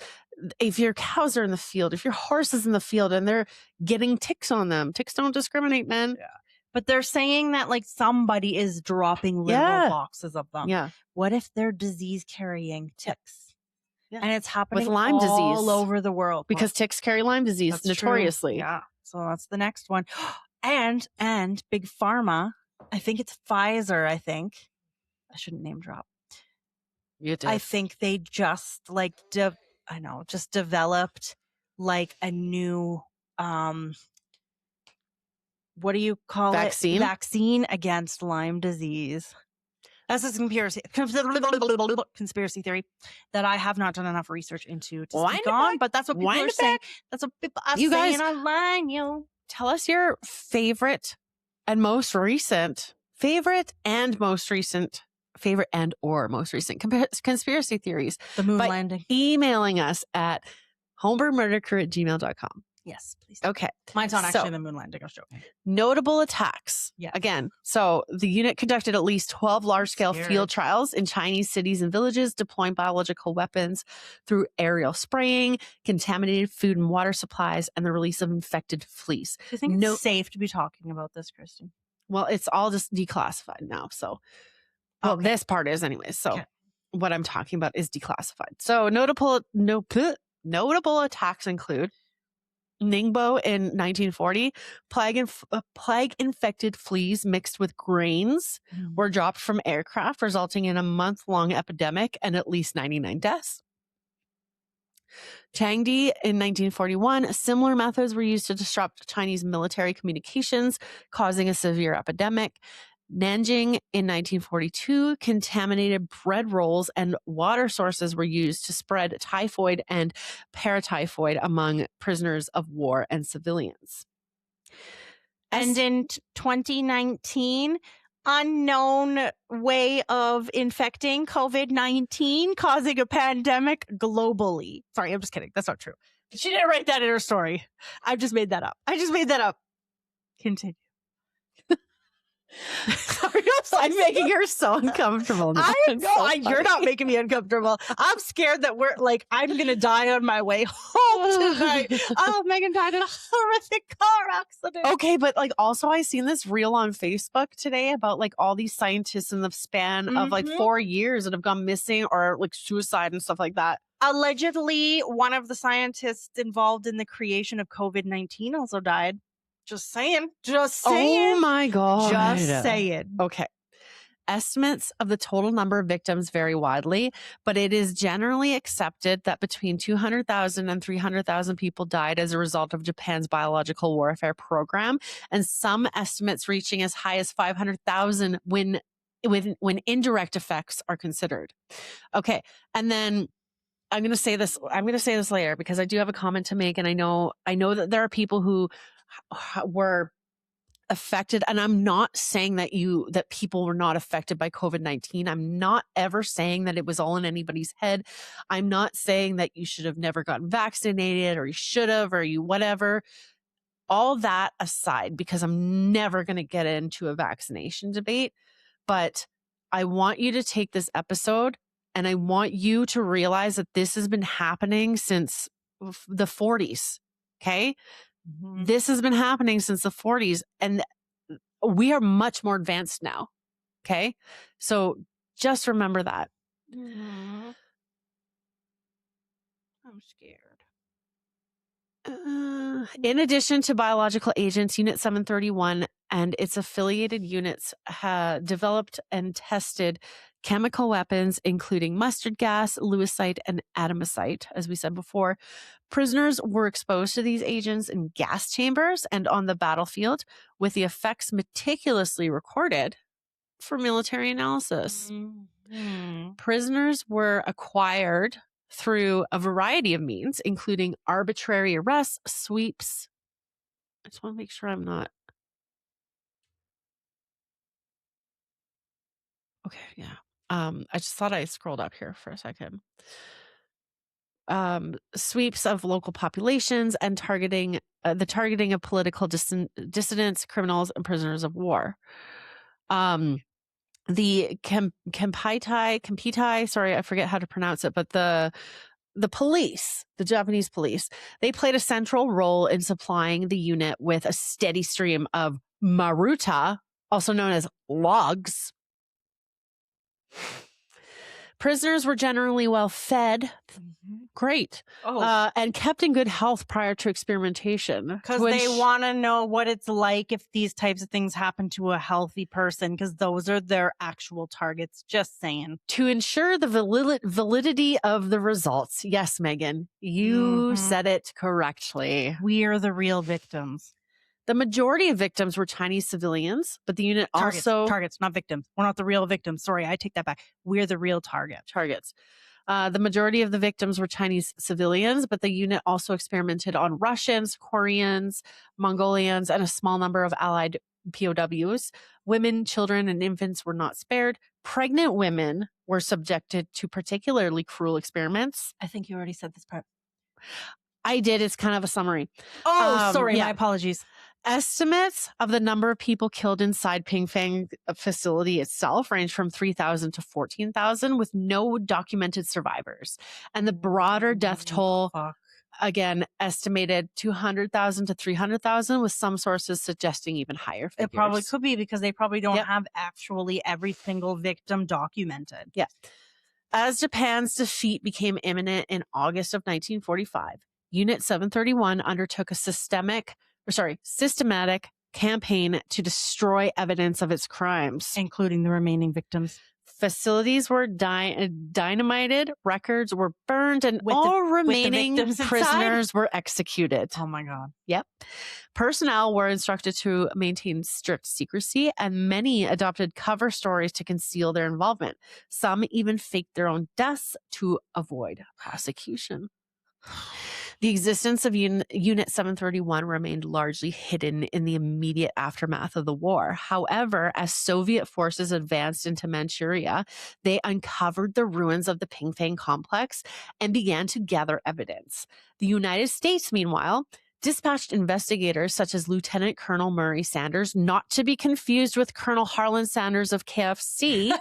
if your cows are in the field, if your horse is in the field and they're getting ticks on them, ticks don't discriminate, man. Yeah. But they're saying that somebody is dropping little boxes of them. Yeah. What if they're disease carrying ticks? Yeah. And it's happening with Lyme disease all over the world. Because ticks carry Lyme disease notoriously. True. Yeah. So that's the next one. And big pharma, I think it's Pfizer, I shouldn't name drop. You did. I think they just just developed a new what do you call Vaccine? it? Vaccine against Lyme disease. That's a conspiracy theory that I have not done enough research into to speak on, but that's what people are saying. That's what people are saying online. Tell us your favorite and or most recent conspiracy theories. The moon landing. Emailing us at homebrewmurdercrew@gmail.com. Yes, please. Okay. Mine's not actually the moon landing. I'll show you. Notable attacks. Yeah. Again, so the unit conducted at least 12 large-scale field trials in Chinese cities and villages, deploying biological weapons through aerial spraying, contaminated food and water supplies, and the release of infected fleas. Do you think it's safe to be talking about this, Kristen? Well, it's all just declassified now. So, this part is anyways. So what I'm talking about is declassified. So notable attacks include Ningbo in 1940, plague-infected fleas mixed with grains were dropped from aircraft, resulting in a month-long epidemic and at least 99 deaths. Changde in 1941, similar methods were used to disrupt Chinese military communications, causing a severe epidemic. Nanjing in 1942, contaminated bread rolls and water sources were used to spread typhoid and paratyphoid among prisoners of war and civilians. And in 2019, unknown way of infecting COVID-19, causing a pandemic globally. Sorry, I'm just kidding. That's not true. She didn't write that in her story. I just made that up. Continue. I'm making her so uncomfortable now. You're not making me uncomfortable. I'm scared that I'm going to die on my way home tonight. Oh, Megan died in a horrific car accident. Okay, but also I seen this reel on Facebook today about all these scientists in the span of 4 years that have gone missing or suicide and stuff like that. Allegedly, one of the scientists involved in the creation of COVID-19 also died. Just saying. Oh my God. Just saying. Okay. Estimates of the total number of victims vary widely, but it is generally accepted that between 200,000 and 300,000 people died as a result of Japan's biological warfare program, and some estimates reaching as high as 500,000 when indirect effects are considered. Okay. And then I'm going to say this later because I do have a comment to make, and I know that there are people who were affected, and I'm not saying that people were not affected by COVID-19. I'm not ever saying that it was all in anybody's head. I'm not saying that you should have never gotten vaccinated or you should have or you whatever. All that aside, because I'm never going to get into a vaccination debate, but I want you to take this episode and I want you to realize that this has been happening since the 40s. Okay. Mhm. This has been happening since the 40s and we are much more advanced now. Okay. So just remember that. Mhm. I'm scared. In addition to biological agents, Unit 731 and its affiliated units developed and tested chemical weapons, including mustard gas, lewisite, and atomicite. As we said before, prisoners were exposed to these agents in gas chambers and on the battlefield, with the effects meticulously recorded for military analysis. Mhm. Prisoners were acquired through a variety of means, including arbitrary arrests, sweeps. I just want to make sure I'm not. Okay, yeah. I just thought I scrolled up here for a second. Sweeps of local populations and the targeting of political dissidents, criminals, and prisoners of war. The Kempitai, sorry, I forget how to pronounce it, but the police, the Japanese police, they played a central role in supplying the unit with a steady stream of maruta, also known as logs. Prisoners were generally well fed. Great. And kept in good health prior to experimentation. Because they want to know what it's like if these types of things happen to a healthy person, because those are their actual targets. Just saying. To ensure the validity of the results. Yes, Megan, you said it correctly. We are the real victims. The majority of victims were Chinese civilians, but the unit Targets, not victims. We're not the real victims. Sorry, I take that back. We're the real targets. The majority of the victims were Chinese civilians, but the unit also experimented on Russians, Koreans, Mongolians, and a small number of Allied POWs. Women, children, and infants were not spared. Pregnant women were subjected to particularly cruel experiments. I think you already said this part. I did. It's kind of a summary. Oh, sorry. My apologies. Estimates of the number of people killed inside Pingfang facility itself range from 3,000 to 14,000 with no documented survivors. And the broader death toll, again, estimated 200,000 to 300,000 with some sources suggesting even higher figures. It probably could be because they probably don't have actually every single victim documented. Yeah. As Japan's defeat became imminent in August of 1945, Unit 731 undertook a systematic campaign to destroy evidence of its crimes, including the remaining victims. Facilities were dynamited, records were burned, and all remaining prisoners were executed. Oh my God. Yep. Personnel were instructed to maintain strict secrecy, and many adopted cover stories to conceal their involvement. Some even faked their own deaths to avoid prosecution. The existence of Unit 731 remained largely hidden in the immediate aftermath of the war. However, as Soviet forces advanced into Manchuria, they uncovered the ruins of the Pingfang complex and began to gather evidence. The United States, meanwhile, dispatched investigators such as Lieutenant Colonel Murray Sanders, not to be confused with Colonel Harlan Sanders of KFC,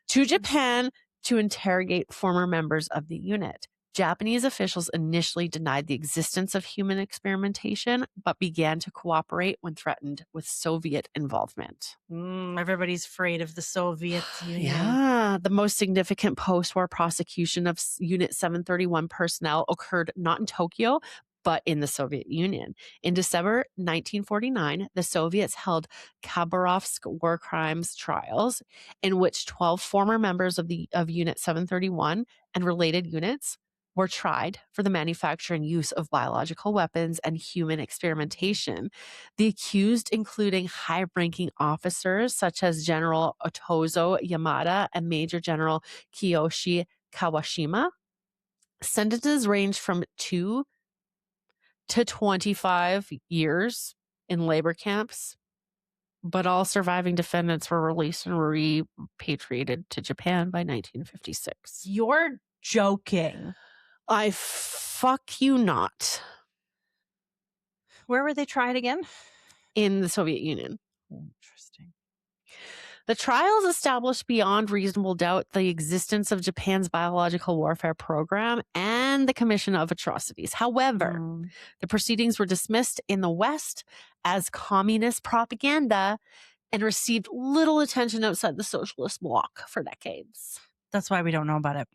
to Japan to interrogate former members of the unit. Japanese officials initially denied the existence of human experimentation, but began to cooperate when threatened with Soviet involvement. Everybody's afraid of the Soviet Union. Yeah. The most significant post-war prosecution of Unit 731 personnel occurred not in Tokyo, but in the Soviet Union. In December 1949, the Soviets held Khabarovsk war crimes trials, in which 12 former members of Unit 731 and related units were tried for the manufacture and use of biological weapons and human experimentation. The accused, including high-ranking officers such as General Otozo Yamada and Major General Kiyoshi Kawashima. Sentences ranged from 2 to 25 years in labor camps, but all surviving defendants were released and repatriated to Japan by 1956. You're joking. I fuck you not. Where were they tried again? In the Soviet Union. Interesting. The trials established beyond reasonable doubt the existence of Japan's biological warfare program and the commission of atrocities. However, the proceedings were dismissed in the West as communist propaganda and received little attention outside the socialist bloc for decades. That's why we don't know about it.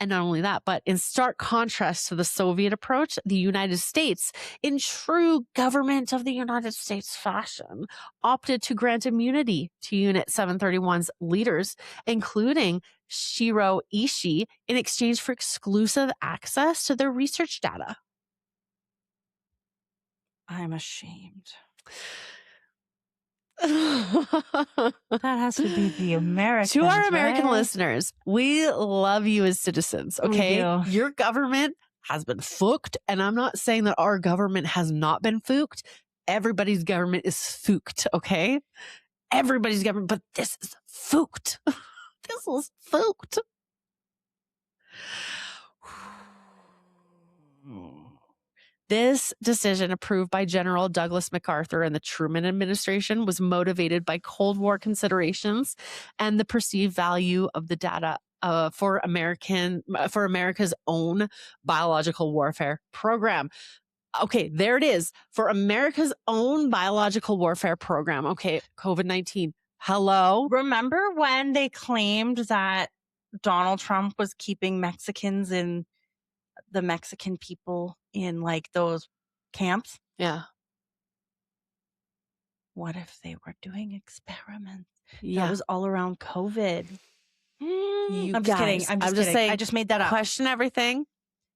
And not only that, but in stark contrast to the Soviet approach, the United States, in true government of the United States fashion, opted to grant immunity to Unit 731's leaders, including Shirō Ishii, in exchange for exclusive access to their research data. I'm ashamed. That has to be the Americans. To our American right? listeners, we love you as citizens, okay? Your government has been fooked, and I'm not saying that our government has not been fooked. Everybody's government is fooked, okay? Everybody's government, but this is fooked. This is fooked. This decision, approved by General Douglas MacArthur and the Truman administration, was motivated by Cold War considerations and the perceived value of the data for America's own biological warfare program. Okay, there it is. For America's own biological warfare program. Okay, COVID-19. Hello? Remember when they claimed that Donald Trump was keeping Mexicans in the Mexican people in like those camps? Yeah. What if they were doing experiments? Yeah. That was all around COVID. I'm just kidding. I'm just kidding. saying, I just made that up. Question everything.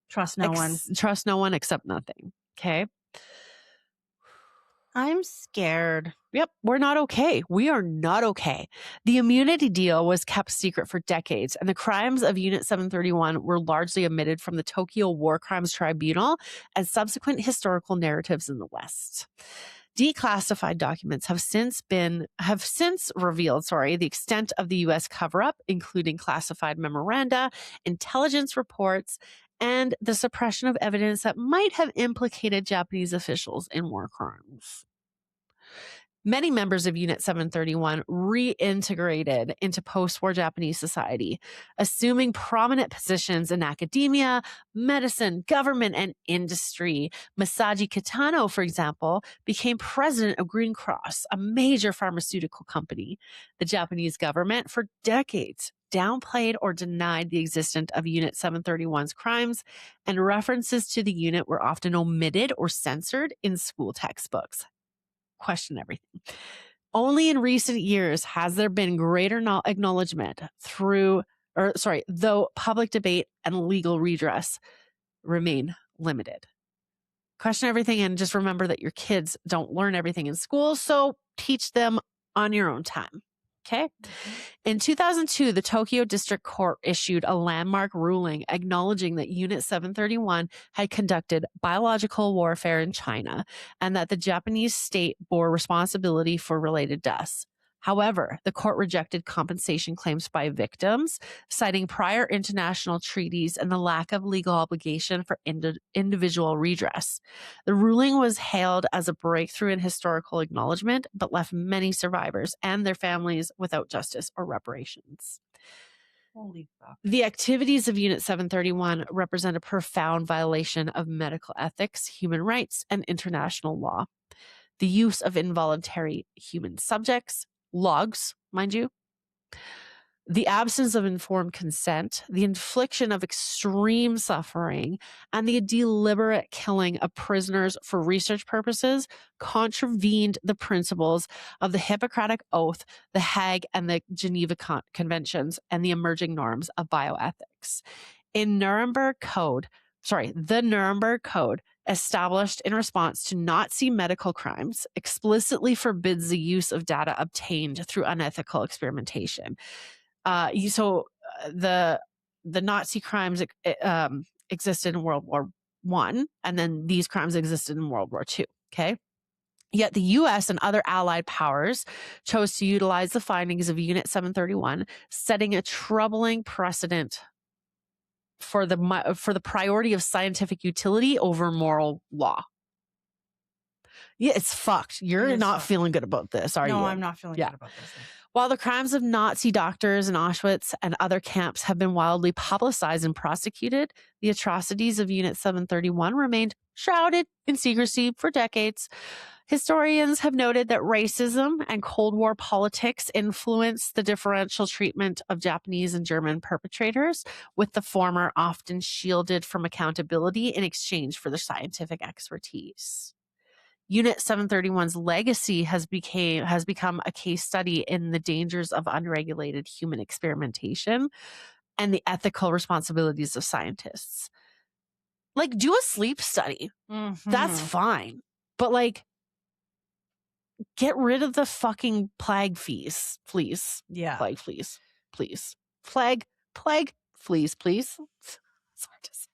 Trust no one. Trust no one except nothing. Okay. I'm scared. Yep, we're not okay. We are not okay. The immunity deal was kept secret for decades, and the crimes of Unit 731 were largely omitted from the Tokyo War Crimes Tribunal and subsequent historical narratives in the West. Declassified documents have since revealed, the extent of the U.S. cover-up, including classified memoranda, intelligence reports, and the suppression of evidence that might have implicated Japanese officials in war crimes. Many members of Unit 731 reintegrated into post-war Japanese society, assuming prominent positions in academia, medicine, government, and industry. Masaji Kitano, for example, became president of Green Cross, a major pharmaceutical company. The Japanese government, for decades, downplayed or denied the existence of Unit 731's crimes, and references to the unit were often omitted or censored in school textbooks. Question everything. Only in recent years has there been greater acknowledgement though public debate and legal redress remain limited. Question everything, and just remember that your kids don't learn everything in school, so teach them on your own time. Okay. In 2002, the Tokyo District Court issued a landmark ruling acknowledging that Unit 731 had conducted biological warfare in China and that the Japanese state bore responsibility for related deaths. However, the court rejected compensation claims by victims, citing prior international treaties and the lack of legal obligation for individual redress. The ruling was hailed as a breakthrough in historical acknowledgement, but left many survivors and their families without justice or reparations. Holy fuck. The activities of Unit 731 represent a profound violation of medical ethics, human rights, and international law. The use of involuntary human subjects, logs, mind you, the absence of informed consent, the infliction of extreme suffering, and the deliberate killing of prisoners for research purposes contravened the principles of the Hippocratic Oath, the Hague and the Geneva Conventions, and the emerging norms of bioethics. The Nuremberg Code, established in response to Nazi medical crimes, explicitly forbids the use of data obtained through unethical experimentation. The Nazi crimes existed in World War I, and then these crimes existed in World War II. Okay. Yet the U.S. and other allied powers chose to utilize the findings of Unit 731, setting a troubling precedent for the priority of scientific utility over moral law. Yeah, it's fucked. You're not feeling good about this, are you? No, I'm not feeling good about this. While the crimes of Nazi doctors in Auschwitz and other camps have been wildly publicized and prosecuted, the atrocities of Unit 731 remained shrouded in secrecy for decades. Historians have noted that racism and Cold War politics influenced the differential treatment of Japanese and German perpetrators, with the former often shielded from accountability in exchange for their scientific expertise. Unit 731's legacy has become a case study in the dangers of unregulated human experimentation and the ethical responsibilities of scientists. Like, do a sleep study. That's fine. But, like, get rid of the fucking plague fleas, please. Yeah. Plague fleas, please. Plague fleas, please. Sorry to say.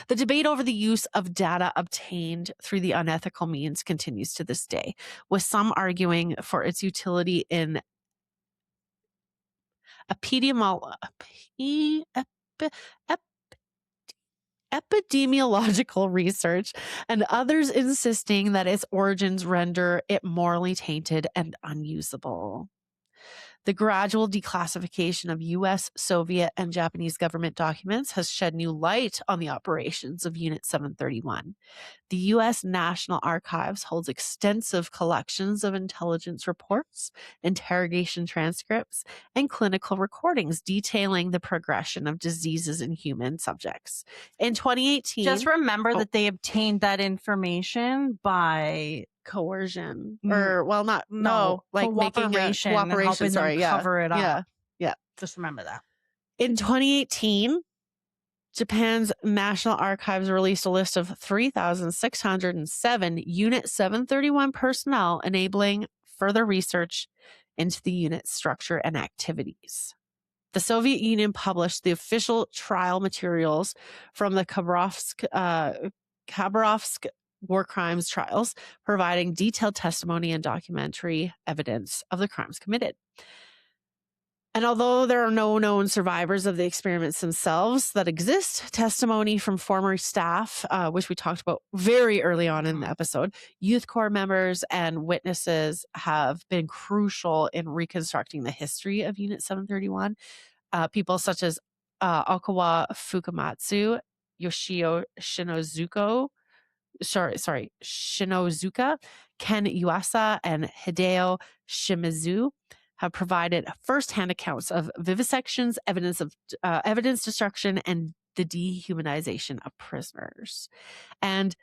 The debate over the use of data obtained through the unethical means continues to this day, with some arguing for its utility in epidemiological research, and others insisting that its origins render it morally tainted and unusable. The gradual declassification of U.S., Soviet, and Japanese government documents has shed new light on the operations of Unit 731. The U.S. National Archives holds extensive collections of intelligence reports, interrogation transcripts, and clinical recordings detailing the progression of diseases in human subjects. In 2018... Just remember that they obtained that information by... coercion or like making a cooperation, cover it up. Yeah. Just remember that. In 2018, Japan's National Archives released a list of 3,607 Unit 731 personnel, enabling further research into the unit's structure and activities. The Soviet Union published the official trial materials from the Khabarovsk war crimes trials, providing detailed testimony and documentary evidence of the crimes committed. And although there are no known survivors of the experiments themselves that exist, testimony from former staff, which we talked about very early on in the episode, youth corps members and witnesses have been crucial in reconstructing the history of Unit 731. People such as Okawa Fukamatsu, Yoshio Shinozuka, Ken Yuasa, and Hideo Shimizu have provided first-hand accounts of vivisections, evidence destruction, and the dehumanization of prisoners. And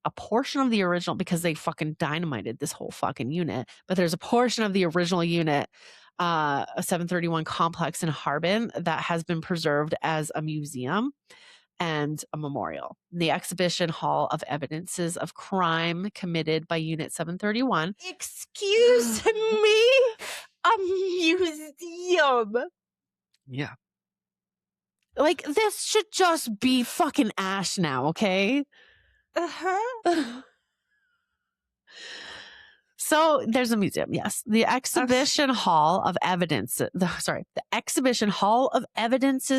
a portion of the original, because they fucking dynamited this whole fucking unit, but there's a portion of the original unit, a 731 complex in Harbin, that has been preserved as a museum and a memorial. The exhibition hall of evidences of crime committed by Unit 731. Excuse me? A museum? Yeah. Like, this should just be fucking ash now, okay? Uh-huh. So there's a museum, yes. The exhibition hall of evidences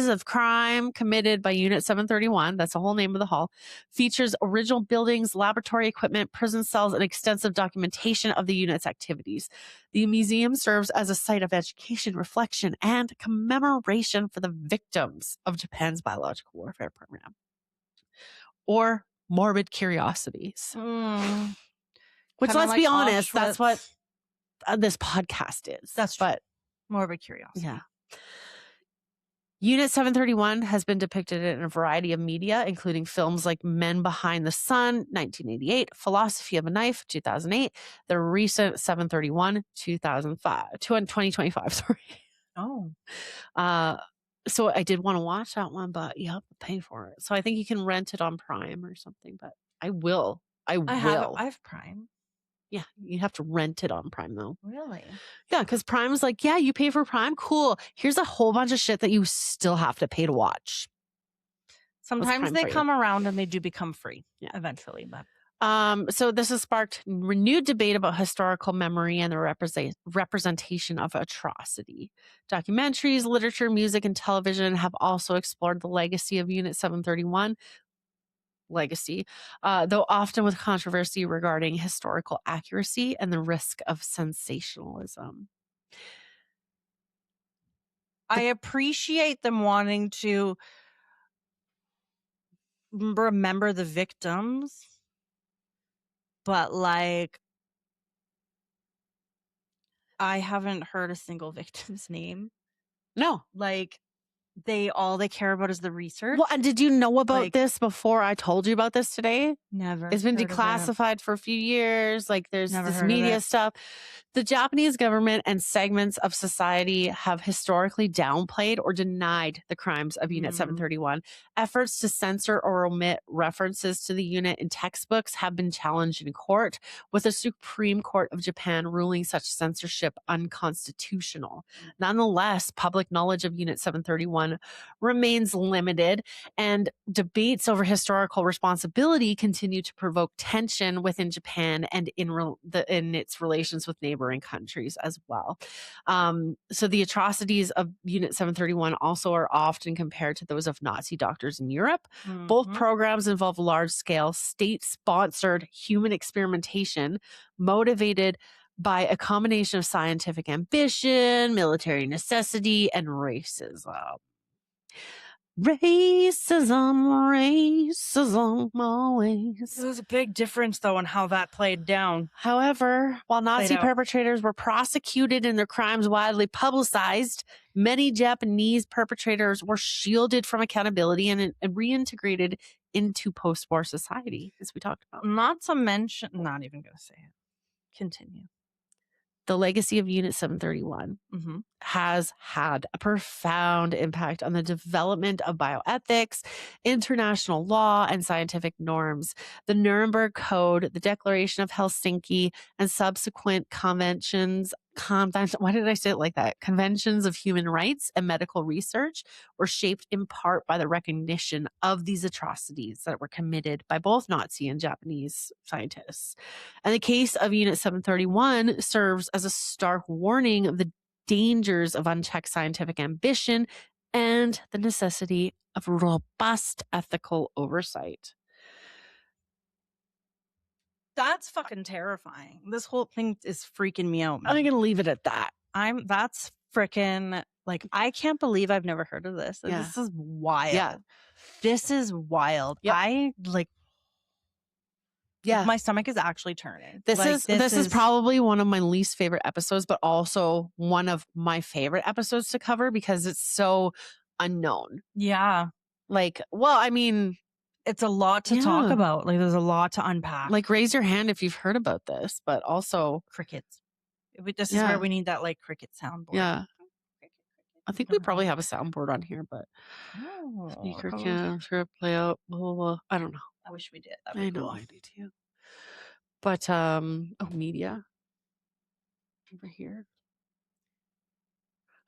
of crime committed by Unit 731, that's the whole name of the hall, features original buildings, laboratory equipment, prison cells, and extensive documentation of the unit's activities. The museum serves as a site of education, reflection, and commemoration for the victims of Japan's biological warfare program. Or morbid curiosities. Which, let's be honest, that's what this podcast is. That's true. But morbid curiosity. Yeah. Unit 731 has been depicted in a variety of media, including films like Men Behind the Sun, 1988, Philosophy of a Knife, 2008, the recent 731, 2025, sorry. Oh. So I did want to watch that one, but you have to pay for it. So I think you can rent it on Prime or something, but I will. I have Prime. Yeah, you have to rent it on Prime, though. Really? Yeah, because Prime's like, yeah, you pay for Prime? Cool. Here's a whole bunch of shit that you still have to pay to watch. Sometimes they come around and they do become free eventually. But So this has sparked renewed debate about historical memory and the representation of atrocity. Documentaries, literature, music, and television have also explored the legacy of Unit 731, though often with controversy regarding historical accuracy and the risk of sensationalism. I appreciate them wanting to remember the victims, but like, I haven't heard a single victim's name. No. Like, all they care about is the research. Well, and did you know about Like, this before I told you about this today? never. It's been heard of it. declassified for a few years. Like there's Never this heard of media it. stuff. The Japanese government and segments of society have historically downplayed or denied the crimes of Unit 731. Efforts to censor or omit references to the unit in textbooks have been challenged in court, with the Supreme Court of Japan ruling such censorship unconstitutional. Nonetheless, public knowledge of Unit 731 remains limited, and debates over historical responsibility continue to provoke tension within Japan and in its relations with neighboring countries as well. So the atrocities of Unit 731 also are often compared to those of Nazi doctors in Europe. Both programs involve large-scale state-sponsored human experimentation motivated by a combination of scientific ambition, military necessity, and racism. Racism, always. There was a big difference, though, in how that played down. However, while Nazi perpetrators were prosecuted and their crimes widely publicized, many Japanese perpetrators were shielded from accountability and reintegrated into post-war society, as we talked about. Not to mention, not even going to say it. Continue. The legacy of Unit 731 has had a profound impact on the development of bioethics, international law, and scientific norms. The Nuremberg Code, the Declaration of Helsinki, and subsequent conventions why did I say it like that? Conventions of human rights and medical research were shaped in part by the recognition of these atrocities that were committed by both Nazi and Japanese scientists. And the case of Unit 731 serves as a stark warning of the dangers of unchecked scientific ambition and the necessity of robust ethical oversight. That's fucking terrifying. This whole thing is freaking me out, man. I'm going to leave it at that. That's freaking, like, I can't believe I've never heard of this. Yeah. This is wild. Yeah. This is wild. Yep. My stomach is actually turning. This is probably one of my least favorite episodes, but also one of my favorite episodes to cover because it's so unknown. Yeah. It's a lot to talk about. Like, there's a lot to unpack. Like, raise your hand if you've heard about this, but also crickets. This is where we need that, like, cricket soundboard. Yeah. I think we probably have a soundboard on here, but speaker can't play out. Blah, blah, blah. I don't know. I wish we did. I know, I do too. But media over here.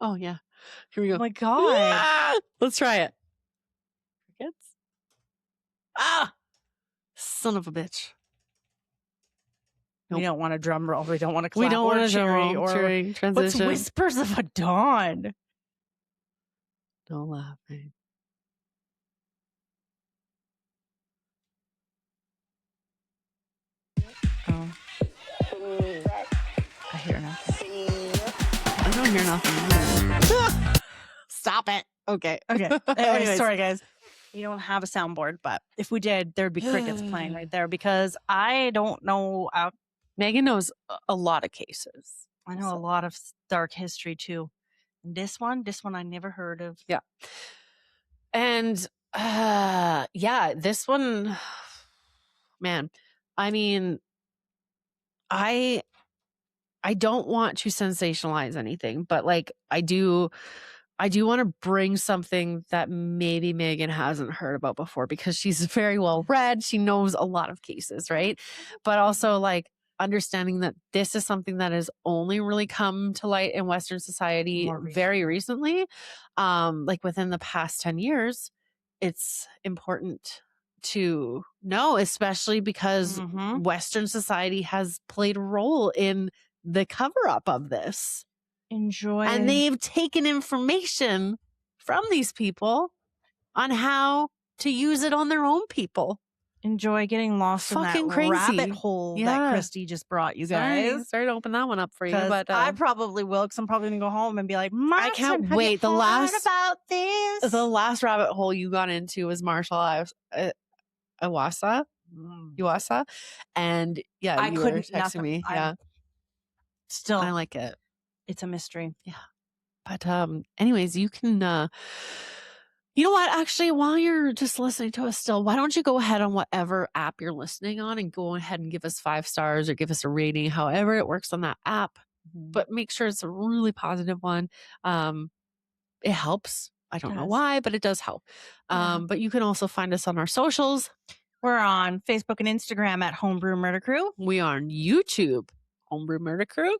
Oh yeah, here we go. Oh my god! Let's try it. Crickets. Son of a bitch. Nope. We don't want a drum roll. We don't want to clap. We don't want a drum roll. Cheering transition. What's Whispers of a Dawn? Don't laugh, man. Oh. I hear nothing. I don't hear nothing. Stop it. Okay. Anyways, sorry, guys. We don't have a soundboard, but if we did, there'd be crickets playing right there because I don't know. Megan knows a lot of cases. I know a lot of dark history too. And this one I never heard of. Yeah. And this one, man, I mean, I don't want to sensationalize anything, but like I do want to bring something that maybe Megan hasn't heard about before because she's very well read. She knows a lot of cases, right? But also like understanding that this is something that has only really come to light in Western society very recently. Like within the past 10 years, it's important to know, especially because Mhm. Western society has played a role in the cover up of this. Enjoy. And they've taken information from these people on how to use it on their own people. Enjoy getting lost Fucking in that crazy. rabbit hole that Yeah. Christy just brought you Sorry guys. to open that one up for you, 'Cause but I probably will, because I'm probably gonna go home and be like, Martin, can't have wait. You The heard last- about this. the last rabbit hole you got into was martial arts, Iwasa, and yeah, I you were couldn't- texting nothing. me. I- Yeah, Still, I like it. it's a mystery. But anyways, you can you know what? Actually, while you're just listening to us still, why don't you go ahead on whatever app you're listening on and go ahead and give us 5 stars or give us a rating, however it works on that app. But make sure it's a really positive one. It helps. I don't know Does. why, but it does help. Yeah. But you can also find us on our socials. We're on Facebook and Instagram at Homebrew Murder Crew. We are on YouTube, Homebrew Murder Crew.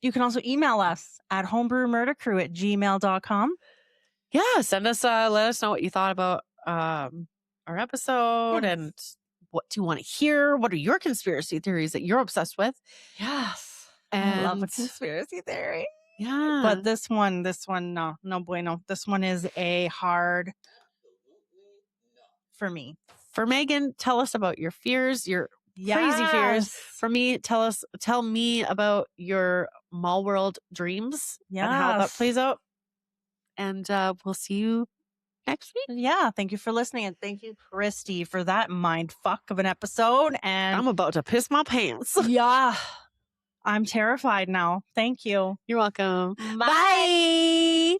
You can also email us at homebrewmurdercrew@gmail.com. Yeah, send us, let us know what you thought about our episode and what do you want to hear? What are your conspiracy theories that you're obsessed with? Yes. And I love a conspiracy theory. yeah. But this one, no bueno. This one is a hard for me. For Megan, tell us about your fears, your crazy fears. For me, tell me about your mall world dreams and how that Yes. plays out. And we'll see you next week. Yeah, thank you for listening, and thank you, Christy, for that mind fuck of an episode. And I'm about to piss my pants. yeah, I'm terrified now. Thank you. You're welcome. Bye.